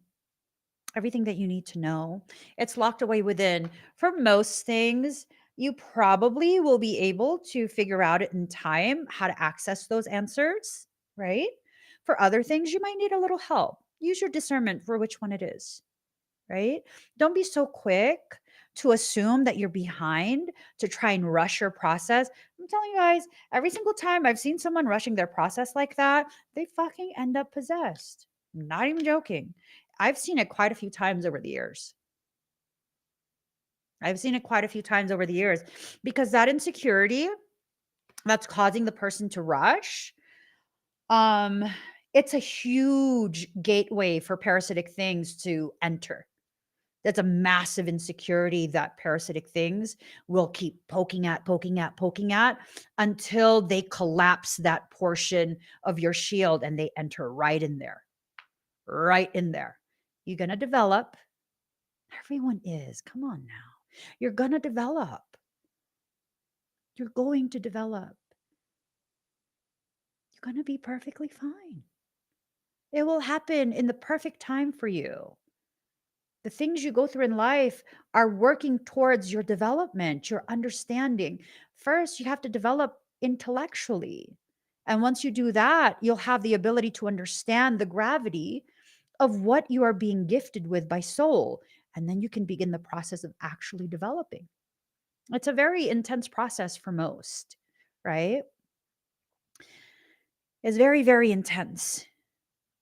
Everything that you need to know, it's locked away within. For most things, you probably will be able to figure out it in time how to access those answers, right? For other things, you might need a little help. Use your discernment for which one it is, right? Don't be so quick to assume that you're behind to try and rush your process. I'm telling you guys, every single time I've seen someone rushing their process like that, they fucking end up possessed. Not even joking. I've seen it quite a few times over the years. I've seen it quite a few times over the years because that insecurity that's causing the person to rush, um, it's a huge gateway for parasitic things to enter. That's a massive insecurity that parasitic things will keep poking at, poking at, poking at until they collapse that portion of your shield and they enter right in there, right in there. You're going to develop. Everyone is. Come on now. You're going to develop. You're going to develop. You're going to be perfectly fine. It will happen in the perfect time for you. The things you go through in life are working towards your development, your understanding. First, you have to develop intellectually. And once you do that, you'll have the ability to understand the gravity of what you are being gifted with by soul. And then you can begin the process of actually developing. It's a very intense process for most, right? It's very, very intense.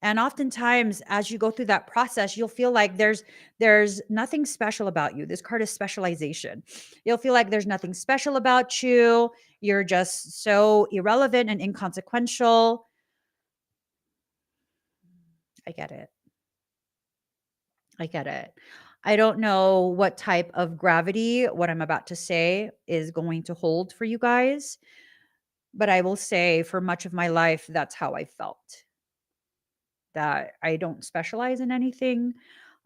And oftentimes, as you go through that process, you'll feel like there's nothing special about you. This card is specialization. You'll feel like there's nothing special about you. You're just so irrelevant and inconsequential. I get it. I get it. I don't know what type of gravity what I'm about to say is going to hold for you guys, but I will say for much of my life, that's how I felt. that I don't specialize in anything.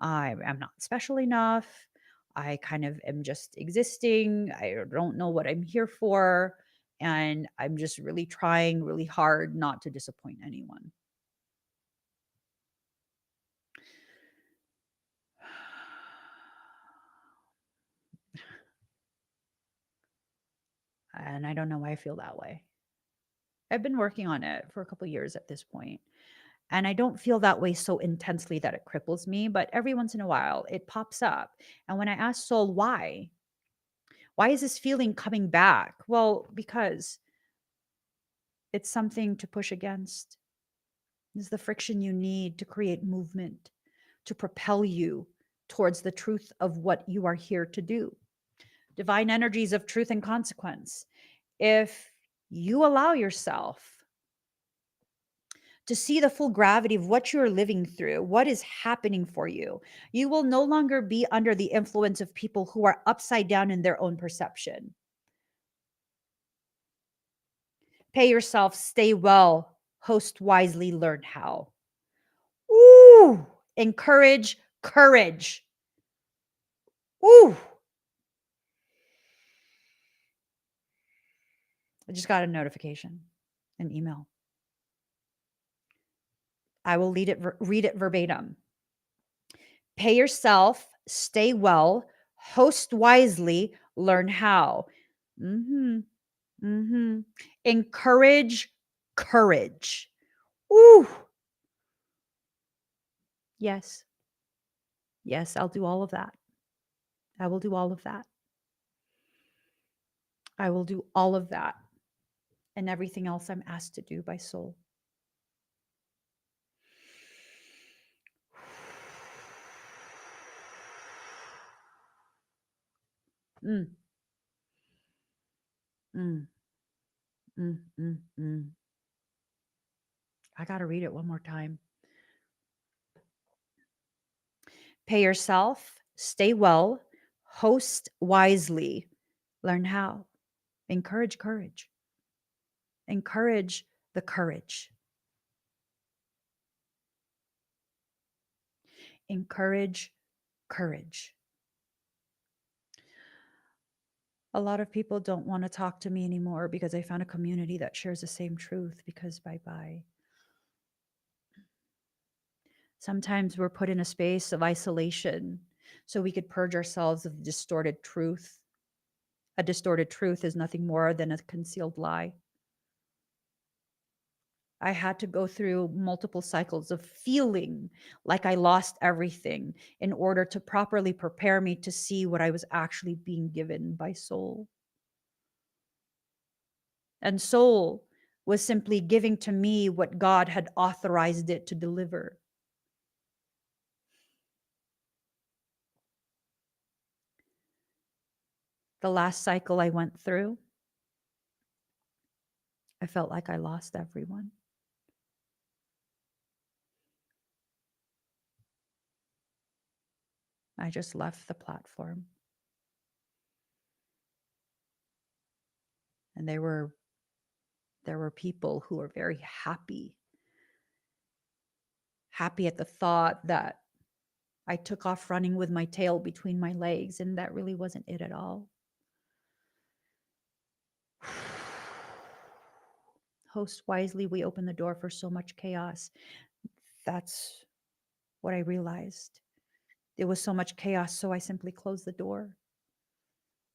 I'm not special enough. I kind of am just existing. I don't know what I'm here for. And I'm just really trying really hard not to disappoint anyone. And I don't know why I feel that way. I've been working on it for a couple years at this point, and I don't feel that way so intensely that it cripples me, but every once in a while it pops up. And when I ask soul why is this feeling coming back? Well, because it's something to push against. It's the friction you need to create movement, to propel you towards the truth of what you are here to do. Divine energies of truth and consequence. If you allow yourself to see the full gravity of what you're living through, what is happening for you, you will no longer be under the influence of people who are upside down in their own perception. Pay yourself, stay well, host wisely, learn how. Ooh, encourage courage. Ooh, I just got a notification, an email. I will read it verbatim. Pay yourself, stay well, host wisely, learn how. Mm-hmm. Mm-hmm. Encourage courage. Ooh. Yes. Yes, I'll do all of that. I will do all of that. I will do all of that and everything else I'm asked to do by soul. Mm, mm, mm, mm, mm. I got to read it one more time. Pay yourself, stay well, host wisely, learn how. Encourage courage. Encourage the courage. Encourage courage. A lot of people don't want to talk to me anymore because I found a community that shares the same truth, because bye bye. Sometimes we're put in a space of isolation so we could purge ourselves of distorted truth. A distorted truth is nothing more than a concealed lie. I had to go through multiple cycles of feeling like I lost everything in order to properly prepare me to see what I was actually being given by soul. And soul was simply giving to me what God had authorized it to deliver. The last cycle I went through, I felt like I lost everyone. I just left the platform. And there were people who were very happy at the thought that I took off running with my tail between my legs, and that really wasn't it at all. Host wisely, we open the door for so much chaos. That's what I realized. There was so much chaos, so I simply closed the door.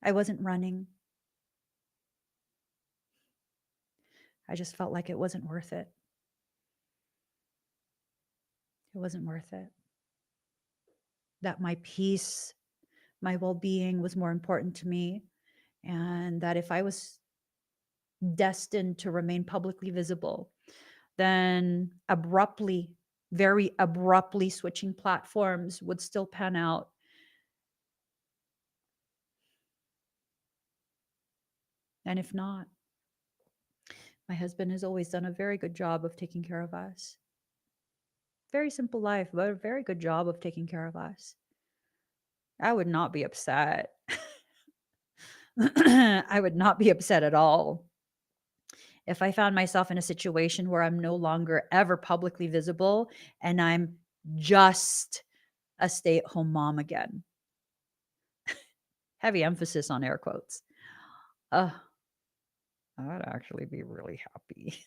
I wasn't running. I just felt like it wasn't worth it. It wasn't worth it. That my peace, my well being was more important to me. And that if I was destined to remain publicly visible, then abruptly, very abruptly switching platforms would still pan out. And if not, my husband has always done a very good job of taking care of us. Very simple life, but a very good job of taking care of us. I would not be upset. I would not be upset at all. If I found myself in a situation where I'm no longer ever publicly visible and I'm just a stay-at-home mom again. Heavy emphasis on air quotes. Uh, I'd actually be really happy.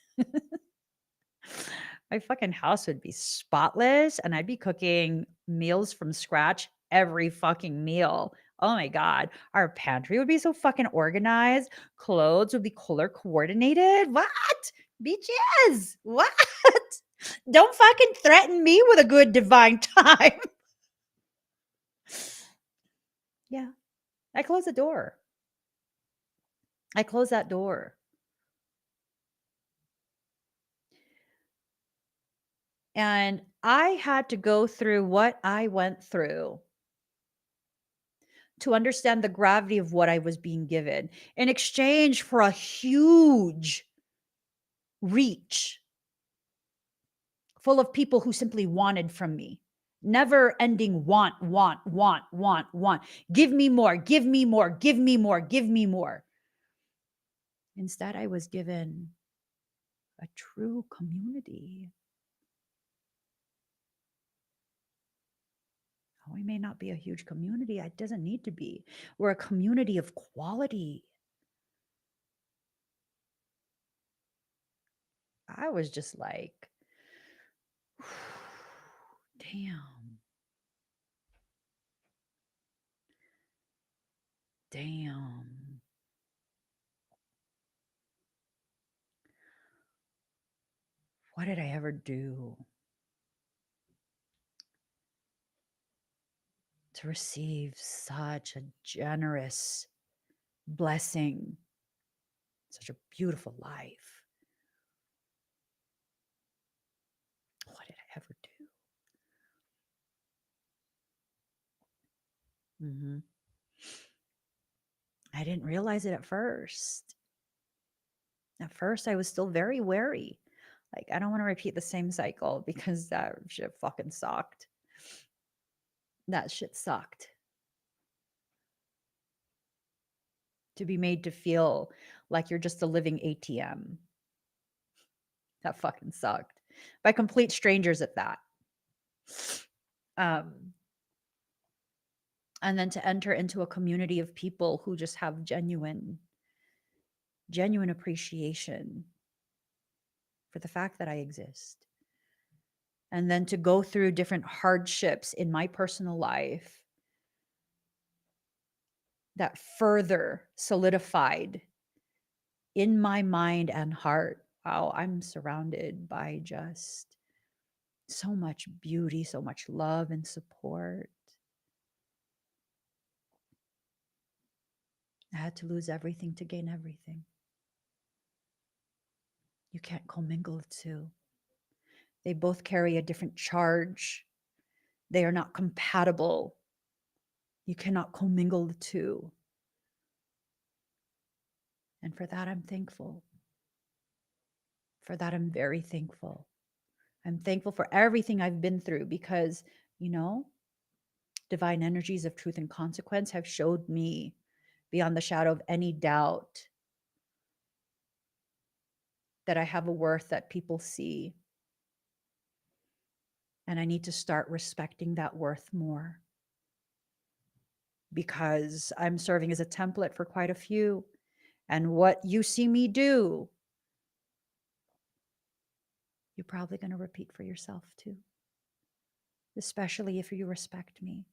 My fucking house would be spotless and I'd be cooking meals from scratch every fucking meal. Oh my God. Our pantry would be so fucking organized. Clothes would be color coordinated. What? Bitches. What? Don't fucking threaten me with a good divine time. Yeah. I close the door. I close that door. And I had to go through what I went through to understand the gravity of what I was being given in exchange for a huge reach full of people who simply wanted from me. Never ending want, want, want, want, want. Give me more, give me more, give me more, give me more. Instead, I was given a true community. Oh, we may not be a huge community. It doesn't need to be. We're a community of quality. I was just like, damn. Damn. What did I ever do to receive such a generous blessing, such a beautiful life? What did I ever do? I didn't realize it at first. At first, I was still very wary. Like, I don't want to repeat the same cycle because that shit fucking sucked. That shit sucked. To be made to feel like you're just a living ATM. That fucking sucked. By complete strangers at that. And then to enter into a community of people who just have genuine appreciation for the fact that I exist. And then to go through different hardships in my personal life that further solidified in my mind and heart. Wow, I'm surrounded by just so much beauty, so much love and support. I had to lose everything to gain everything. You can't commingle the two. They both carry a different charge. They are not compatible. You cannot commingle the two. And for that, I'm thankful. For that, I'm very thankful. I'm thankful for everything I've been through because, divine energies of truth and consequence have showed me beyond the shadow of any doubt that I have a worth that people see. And I need to start respecting that worth more because I'm serving as a template for quite a few. And what you see me do, you're probably going to repeat for yourself too, especially if you respect me,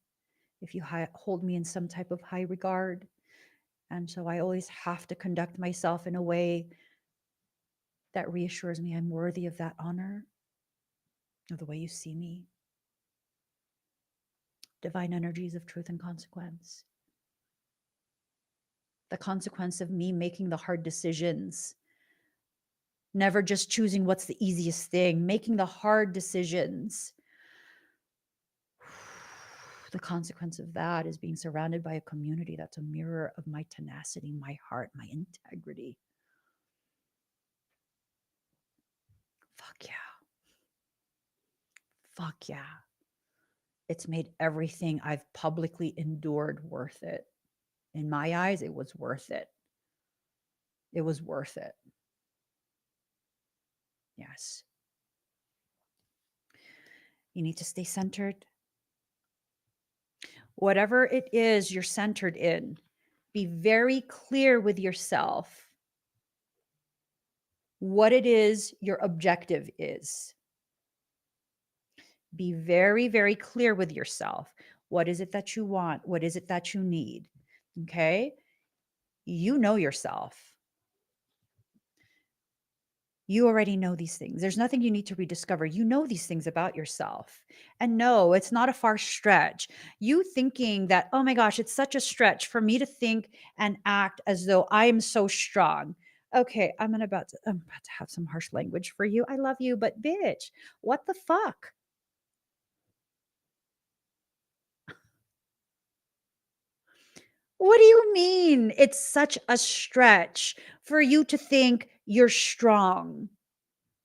if you hold me in some type of high regard. And so I always have to conduct myself in a way that reassures me I'm worthy of that honor, of the way you see me. Divine energies of truth and consequence. The consequence of me making the hard decisions, never just choosing what's the easiest thing, making the hard decisions. The consequence of that is being surrounded by a community that's a mirror of my tenacity, my heart, my integrity. Fuck yeah. Fuck yeah. It's made everything I've publicly endured worth it. In my eyes, it was worth it. It was worth it. Yes. You need to stay centered. Whatever it is you're centered in, be very clear with yourself what it is your objective is. Be very, very clear with yourself. What is it that you want? What is it that you need? Okay. You know yourself. You already know these things. There's nothing you need to rediscover. You know these things about yourself. And no, it's not a far stretch. You thinking that, oh my gosh, it's such a stretch for me to think and act as though I am so strong. Okay, I'm about to have some harsh language for you. I love you, but bitch, what the fuck? What do you mean it's such a stretch for you to think you're strong?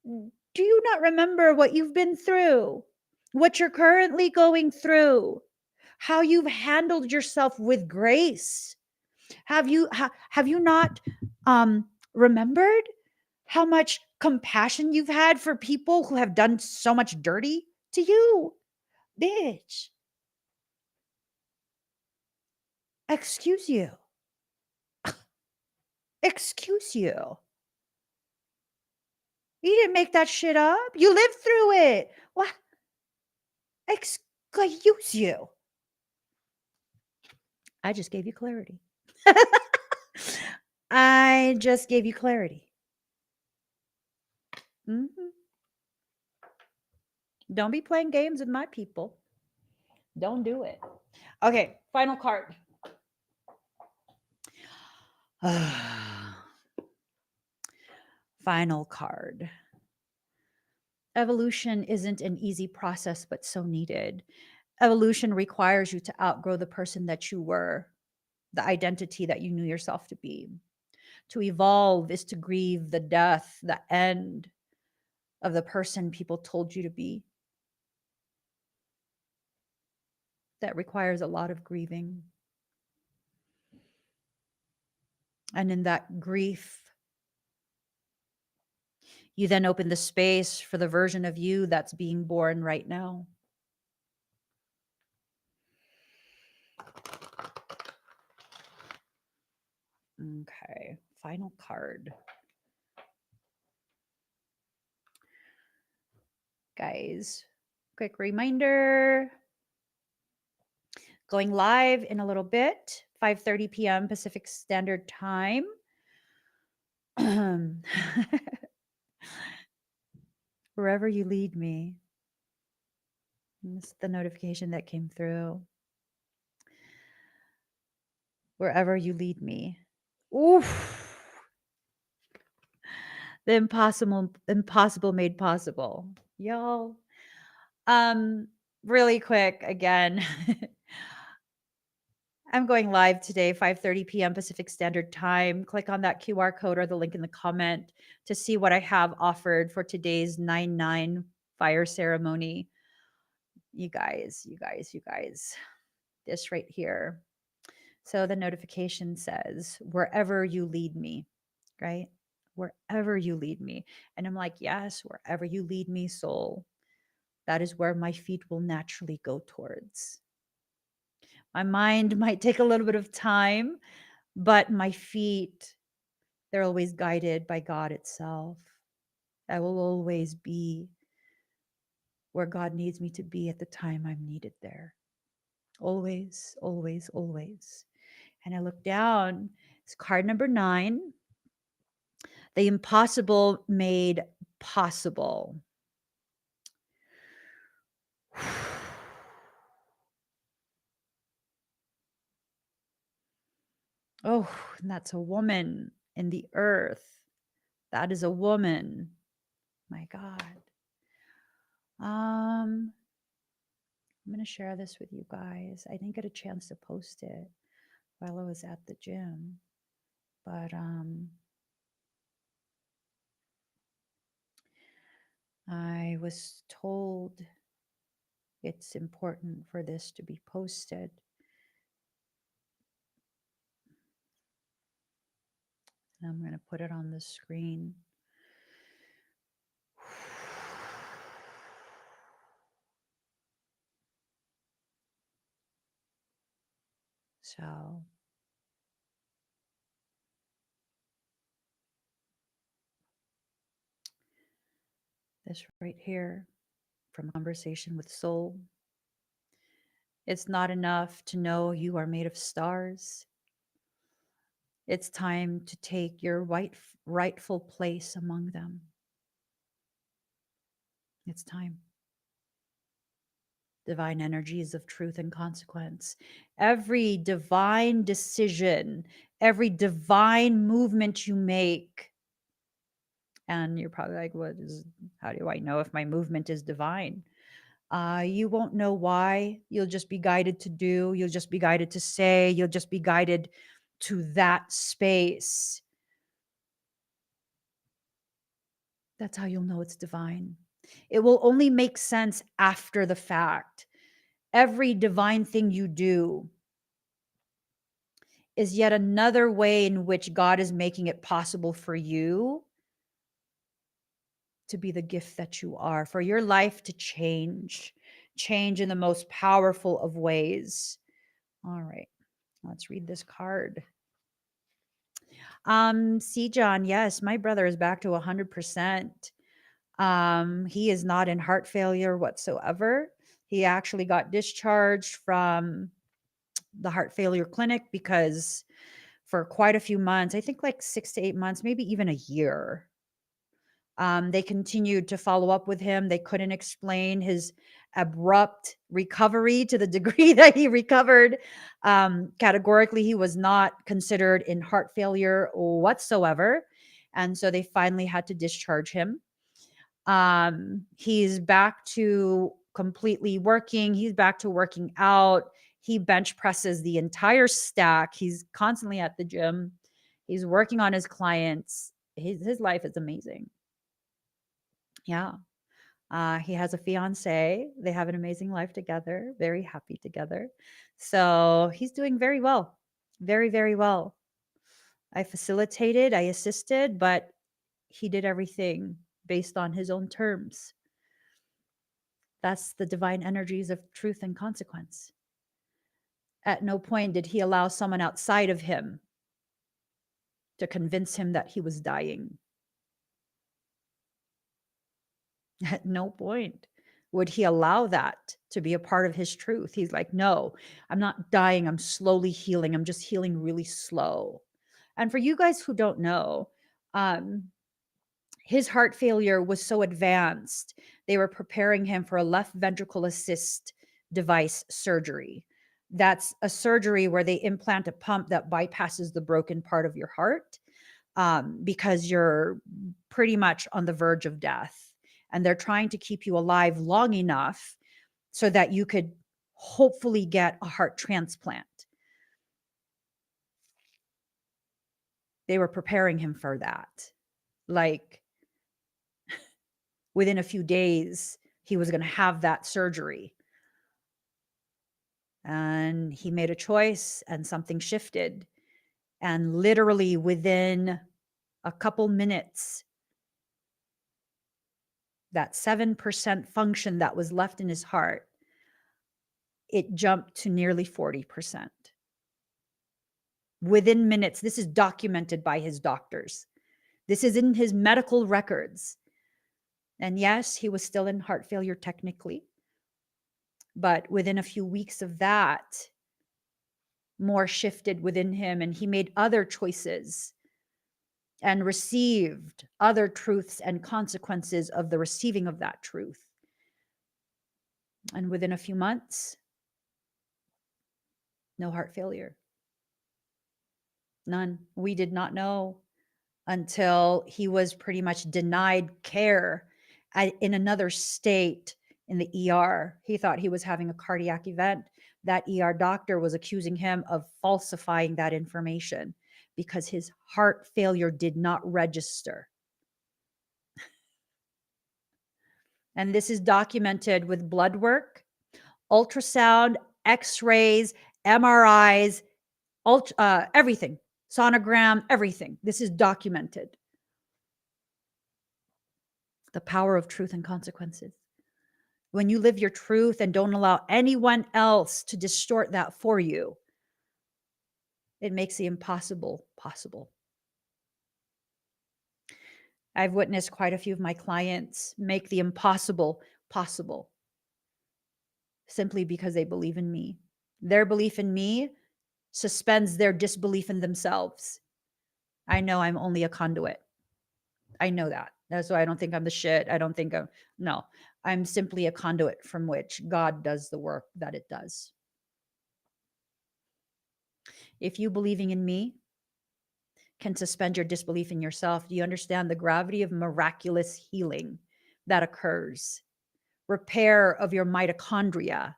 Do you not remember what you've been through? What you're currently going through? How you've handled yourself with grace? Have you not remembered how much compassion you've had for people who have done so much dirty to you? Bitch, excuse you. Excuse you. You didn't make that shit up. You lived through it. What? Excuse you. I just gave you clarity. I just gave you clarity. Mhm. Don't be playing games with my people. Don't do it. Okay, final card. Final card. Evolution isn't an easy process, but so needed. Evolution requires you to outgrow the person that you were, the identity that you knew yourself to be. To evolve is to grieve the death, the end of the person people told you to be. That requires a lot of grieving. And in that grief, you then open the space for the version of you that's being born right now. Okay, final card. Guys, quick reminder, going live in a little bit, 5:30 p.m. Pacific Standard Time. Wherever you lead me. This is the notification that came through. Wherever you lead me. Oof. The impossible made possible. Y'all. Really quick again. I'm going live today, 5:30 p.m. Pacific Standard Time. Click on that QR code or the link in the comment to see what I have offered for today's 9/9 fire ceremony. You guys. This right here. So the notification says, wherever you lead me, right? Wherever you lead me. And I'm like, yes, wherever you lead me, soul, that is where my feet will naturally go towards. My mind might take a little bit of time, but my feet, they're always guided by God itself. I will always be where God needs me to be at the time I'm needed there. Always, always, always. And I look down, it's card number 9. The impossible made possible. Oh, and that's a woman in the earth. That is a woman. My God. I'm going to share this with you guys. I didn't get a chance to post it while I was at the gym, but I was told it's important for this to be posted. And I'm going to put it on the screen. So this right here from Conversation with Soul. It's not enough to know you are made of stars. It's time to take your rightful place among them. It's time. Divine energies of truth and consequence. Every divine decision, every divine movement you make. And you're probably like, how do I know if my movement is divine? You won't know why. You'll just be guided to do, you'll just be guided to say, you'll just be guided to that space. That's how you'll know it's divine. It will only make sense after the fact. Every divine thing you do is yet another way in which God is making it possible for you to be the gift that you are, for your life to change in the most powerful of ways. All right, let's read this card. See, John, yes, my brother is back to 100%. He is not in heart failure whatsoever. He actually got discharged from the heart failure clinic because for quite a few months, I think like 6 to 8 months, maybe even a year, they continued to follow up with him. They couldn't explain his abrupt recovery to the degree that he recovered. Categorically, he was not considered in heart failure whatsoever. And so they finally had to discharge him. He's back to completely working. He's back to working out. He bench presses the entire stack. He's constantly at the gym. He's working on his clients. His life is amazing. Yeah. He has a fiance. They have an amazing life together, very happy together. So he's doing very well, very, very well. I facilitated, I assisted, but he did everything based on his own terms. That's the divine energies of truth and consequence. At no point did he allow someone outside of him to convince him that he was dying. At no point would he allow that to be a part of his truth. He's like, no, I'm not dying. I'm slowly healing. I'm just healing really slow. And for you guys who don't know, his heart failure was so advanced, they were preparing him for a left ventricle assist device surgery. That's a surgery where they implant a pump that bypasses the broken part of your heart, because you're pretty much on the verge of death. And they're trying to keep you alive long enough so that you could hopefully get a heart transplant. They were preparing him for that. Like within a few days, he was going to have that surgery. And he made a choice and something shifted. And literally within a couple minutes, that 7% function that was left in his heart, it jumped to nearly 40%. Within minutes, this is documented by his doctors. This is in his medical records. And yes, he was still in heart failure technically. But within a few weeks of that, more shifted within him and he made other choices and received other truths and consequences of the receiving of that truth. And within a few months, no heart failure. None. We did not know until he was pretty much denied care in another state in the ER. He thought he was having a cardiac event. That ER doctor was accusing him of falsifying that information because his heart failure did not register. And this is documented with blood work, ultrasound, x-rays, MRIs, everything, sonogram, everything. This is documented. The power of truth and consequences. When you live your truth and don't allow anyone else to distort that for you, It makes the impossible possible. I've witnessed quite a few of my clients make the impossible possible simply because they believe in me. Their belief in me suspends their disbelief in themselves. I know I'm only a conduit. I know that. That's why I don't think I'm the shit. I don't think no, I'm simply a conduit from which God does the work that it does. If you believing in me can suspend your disbelief in yourself, do you understand the gravity of miraculous healing that occurs? Repair of your mitochondria,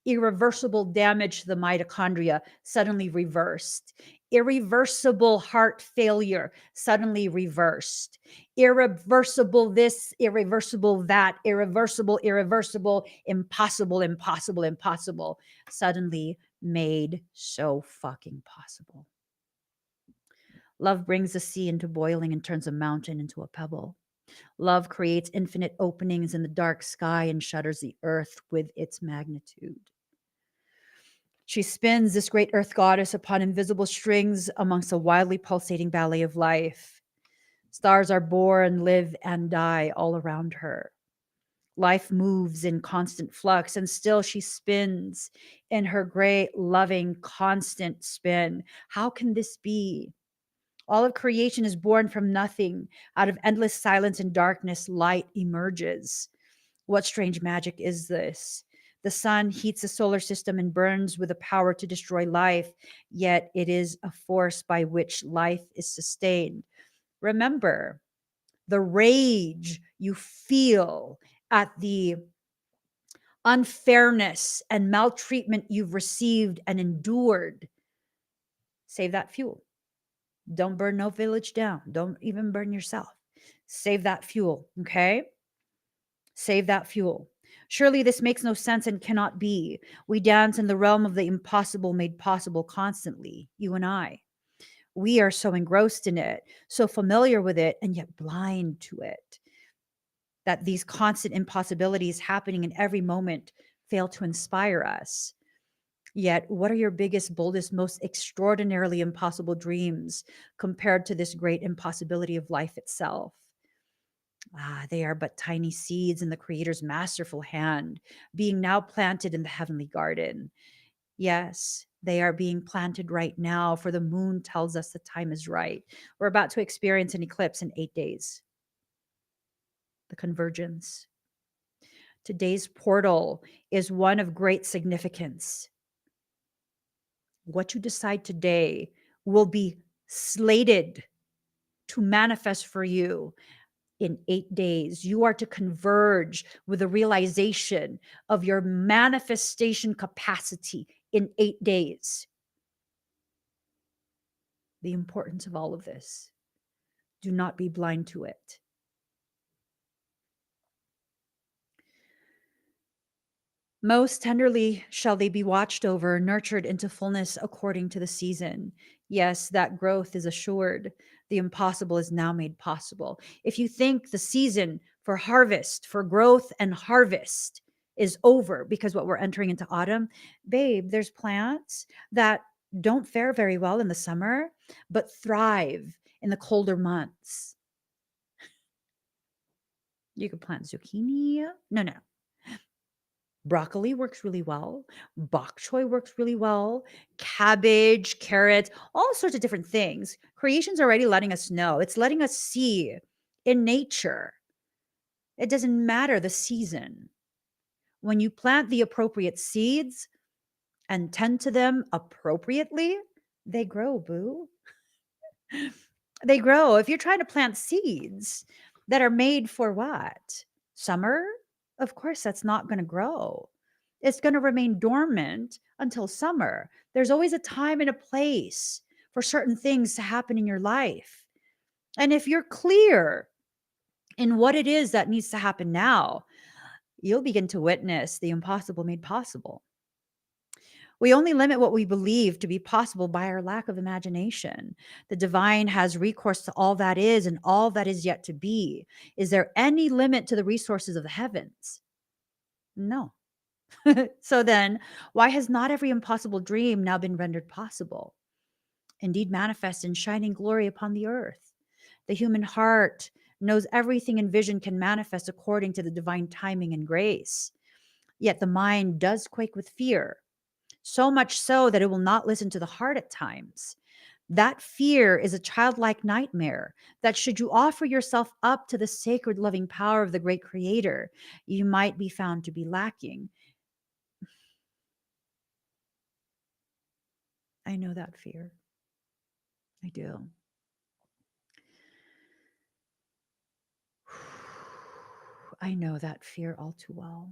irreversible damage to the mitochondria suddenly reversed, irreversible heart failure suddenly reversed, irreversible this, irreversible that, irreversible, impossible, suddenly made so fucking possible. Love brings the sea into boiling and turns a mountain into a pebble. Love creates infinite openings in the dark sky and shudders the earth with its magnitude. She spins, this great earth goddess, upon invisible strings amongst a wildly pulsating ballet of life. Stars are born, live, and die all around her. Life moves in constant flux, and still she spins in her great, loving, constant spin. How can this be? All of creation is born from nothing. Out of endless silence and darkness, light emerges. What strange magic is this? The sun heats the solar system and burns with the power to destroy life, yet it is a force by which life is sustained. Remember, the rage you feel at the unfairness and maltreatment you've received and endured. Save that fuel. Don't burn no village down. Don't even burn yourself. Save that fuel, okay? Save that fuel. Surely this makes no sense and cannot be. We dance in the realm of the impossible made possible constantly, you and I. We are so engrossed in it, so familiar with it, and yet blind to it, that these constant impossibilities happening in every moment fail to inspire us. Yet, what are your biggest, boldest, most extraordinarily impossible dreams compared to this great impossibility of life itself? They are but tiny seeds in the Creator's masterful hand, being now planted in the heavenly garden. Yes, they are being planted right now, for the moon tells us the time is right. We're about to experience an eclipse in 8 days, the convergence. Today's portal is one of great significance. What you decide today will be slated to manifest for you in 8 days. You are to converge with the realization of your manifestation capacity in 8 days. The importance of all of this. Do not be blind to it. Most tenderly shall they be watched over, nurtured into fullness according to the season. Yes, that growth is assured. The impossible is now made possible. If you think the season for harvest, for growth and harvest is over because what we're entering into autumn, babe, there's plants that don't fare very well in the summer, but thrive in the colder months. You could plant zucchini. No. Broccoli works really well. Bok choy works really well. Cabbage, carrots, all sorts of different things. Creation's already letting us know. It's letting us see in nature. It doesn't matter the season. When you plant the appropriate seeds and tend to them appropriately, they grow, boo. They grow. If you're trying to plant seeds that are made for what? Summer? Of course, that's not going to grow. It's going to remain dormant until summer. There's always a time and a place for certain things to happen in your life. And if you're clear in what it is that needs to happen now, you'll begin to witness the impossible made possible. We only limit what we believe to be possible by our lack of imagination. The divine has recourse to all that is and all that is yet to be. Is there any limit to the resources of the heavens? No. So then, why has not every impossible dream now been rendered possible? indeed manifest in shining glory upon the earth. The human heart knows everything in vision can manifest according to the divine timing and grace. Yet the mind does quake with fear, so much so that it will not listen to the heart at times. That fear is a childlike nightmare that, should you offer yourself up to the sacred loving power of the great creator, you might be found to be lacking. I know that fear. I do. I know that fear all too well.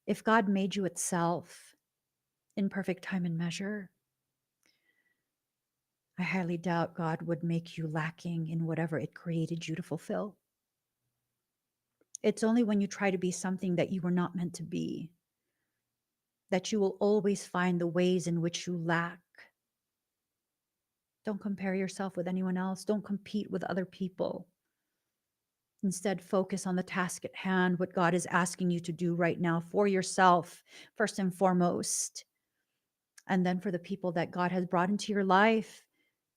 If God made you itself in perfect time and measure, I highly doubt God would make you lacking in whatever it created you to fulfill. It's only when you try to be something that you were not meant to be that you will always find the ways in which you lack. Don't compare yourself with anyone else. Don't compete with other people. Instead, focus on the task at hand, what God is asking you to do right now for yourself, first and foremost, and then for the people that God has brought into your life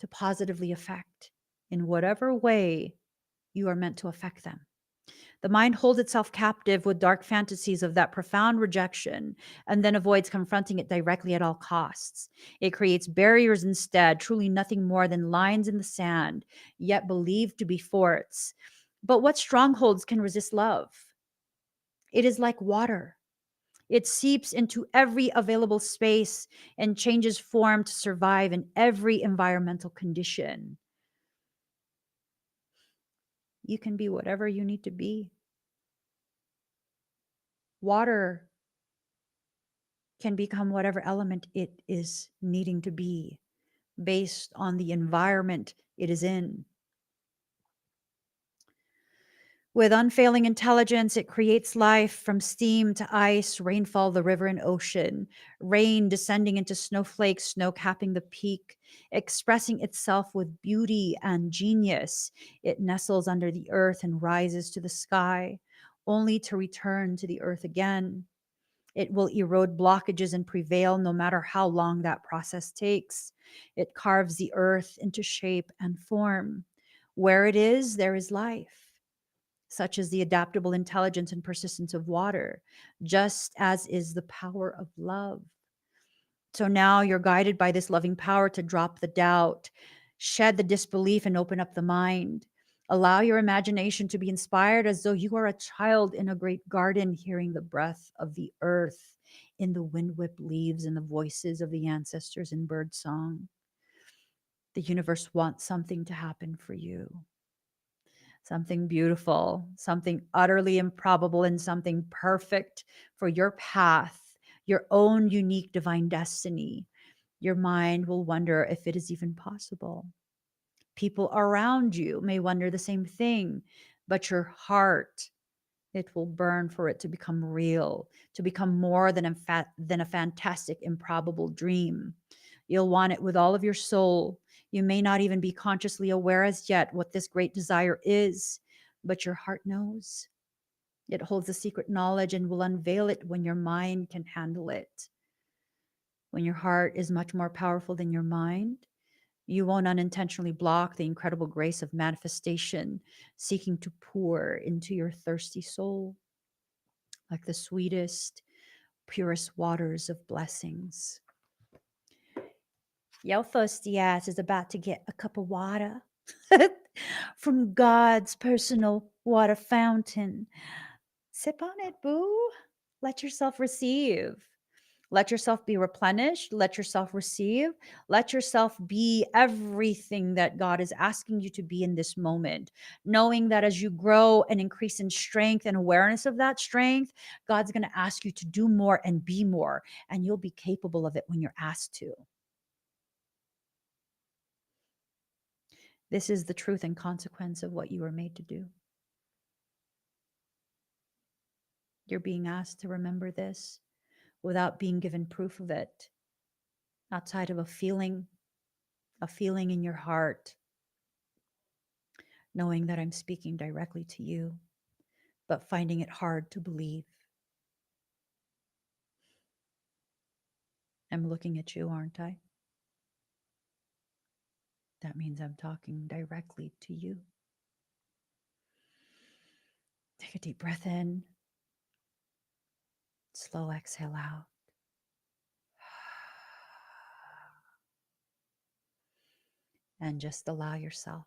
to positively affect in whatever way you are meant to affect them. The mind holds itself captive with dark fantasies of that profound rejection and then avoids confronting it directly at all costs. It creates barriers instead, truly nothing more than lines in the sand, yet believed to be forts. But what strongholds can resist love? It is like water. It seeps into every available space and changes form to survive in every environmental condition. You can be whatever you need to be. Water can become whatever element it is needing to be based on the environment it is in. With unfailing intelligence, it creates life from steam to ice, rainfall, the river and ocean, rain descending into snowflakes, snow capping the peak, expressing itself with beauty and genius. It nestles under the earth and rises to the sky, only to return to the earth again. It will erode blockages and prevail no matter how long that process takes. It carves the earth into shape and form. Where it is, there is life, such as the adaptable intelligence and persistence of water, just as is the power of love. So now you're guided by this loving power to drop the doubt, shed the disbelief, and open up the mind. Allow your imagination to be inspired as though you are a child in a great garden, hearing the breath of the earth in the wind whipped leaves and the voices of the ancestors in bird song. The universe wants something to happen for you, something beautiful, something utterly improbable, and something perfect for your path, your own unique divine destiny. Your mind will wonder if it is even possible. People around you may wonder the same thing, but your heart, it will burn for it to become real, to become more than a fantastic, improbable dream. You'll want it with all of your soul. You may not even be consciously aware as yet what this great desire is, but your heart knows. It holds a secret knowledge and will unveil it when your mind can handle it. When your heart is much more powerful than your mind, you won't unintentionally block the incredible grace of manifestation seeking to pour into your thirsty soul like the sweetest, purest waters of blessings. Your thirsty ass is about to get a cup of water from God's personal water fountain. Sip on it, boo. Let yourself receive. Let yourself be replenished. Let yourself receive. Let yourself be everything that God is asking you to be in this moment. Knowing that as you grow and increase in strength and awareness of that strength, God's going to ask you to do more and be more. And you'll be capable of it when you're asked to. This is the truth and consequence of what you were made to do. You're being asked to remember this without being given proof of it, outside of a feeling in your heart, knowing that I'm speaking directly to you, but finding it hard to believe. I'm looking at you, aren't I? That means I'm talking directly to you. Take a deep breath in, slow exhale out. And just allow yourself.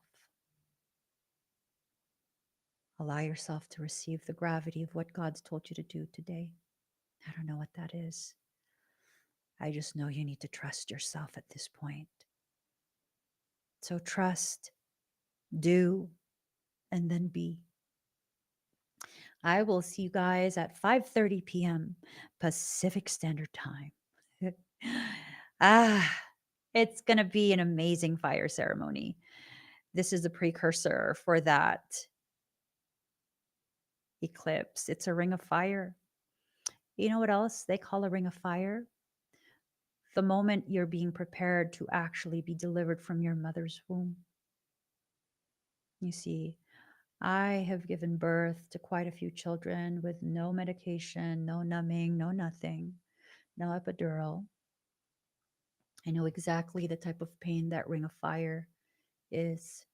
Allow yourself to receive the gravity of what God's told you to do today. I don't know what that is. I just know you need to trust yourself at this point. So trust, do, and then be. I will see you guys at 5:30 p.m. Pacific Standard Time. It's going to be an amazing fire ceremony. This is a precursor for that eclipse. It's a ring of fire. You know what else they call a ring of fire? The moment you're being prepared to actually be delivered from your mother's womb. You see, I have given birth to quite a few children with no medication, no numbing, no nothing, no epidural. I know exactly the type of pain that ring of fire is.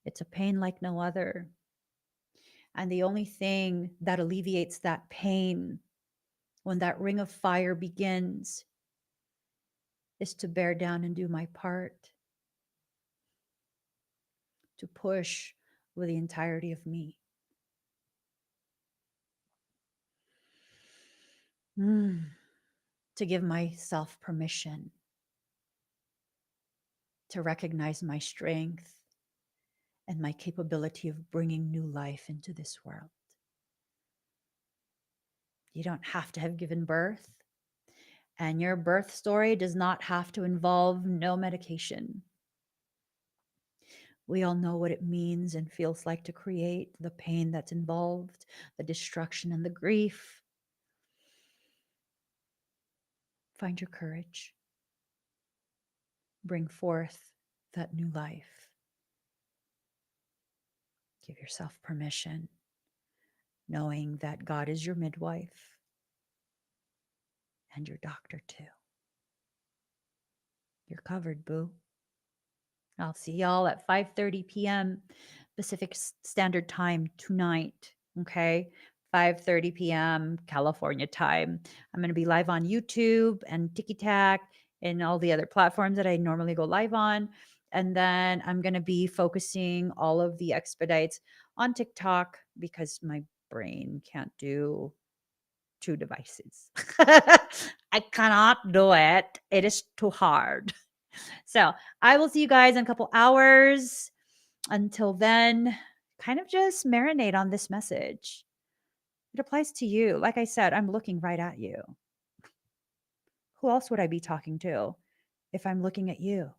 It's a pain like no other. And the only thing that alleviates that pain when that ring of fire begins is to bear down and do my part, to push with the entirety of me. To give myself permission to recognize my strength and my capability of bringing new life into this world. You don't have to have given birth, and your birth story does not have to involve no medication. We all know what it means and feels like to create, the pain that's involved, the destruction and the grief. Find your courage. Bring forth that new life. Give yourself permission, knowing that God is your midwife and your doctor too. You're covered, boo. I'll see y'all at 5:30 p.m. Pacific Standard Time tonight. Okay. 5:30 p.m. California time. I'm going to be live on YouTube and TikTok and all the other platforms that I normally go live on. And then I'm going to be focusing all of the expedites on TikTok because my brain can't do two devices. I cannot do it. It is too hard. So I will see you guys in a couple hours. Until then, kind of just marinate on this message. It applies to you. Like I said, I'm looking right at you. Who else would I be talking to if I'm looking at you?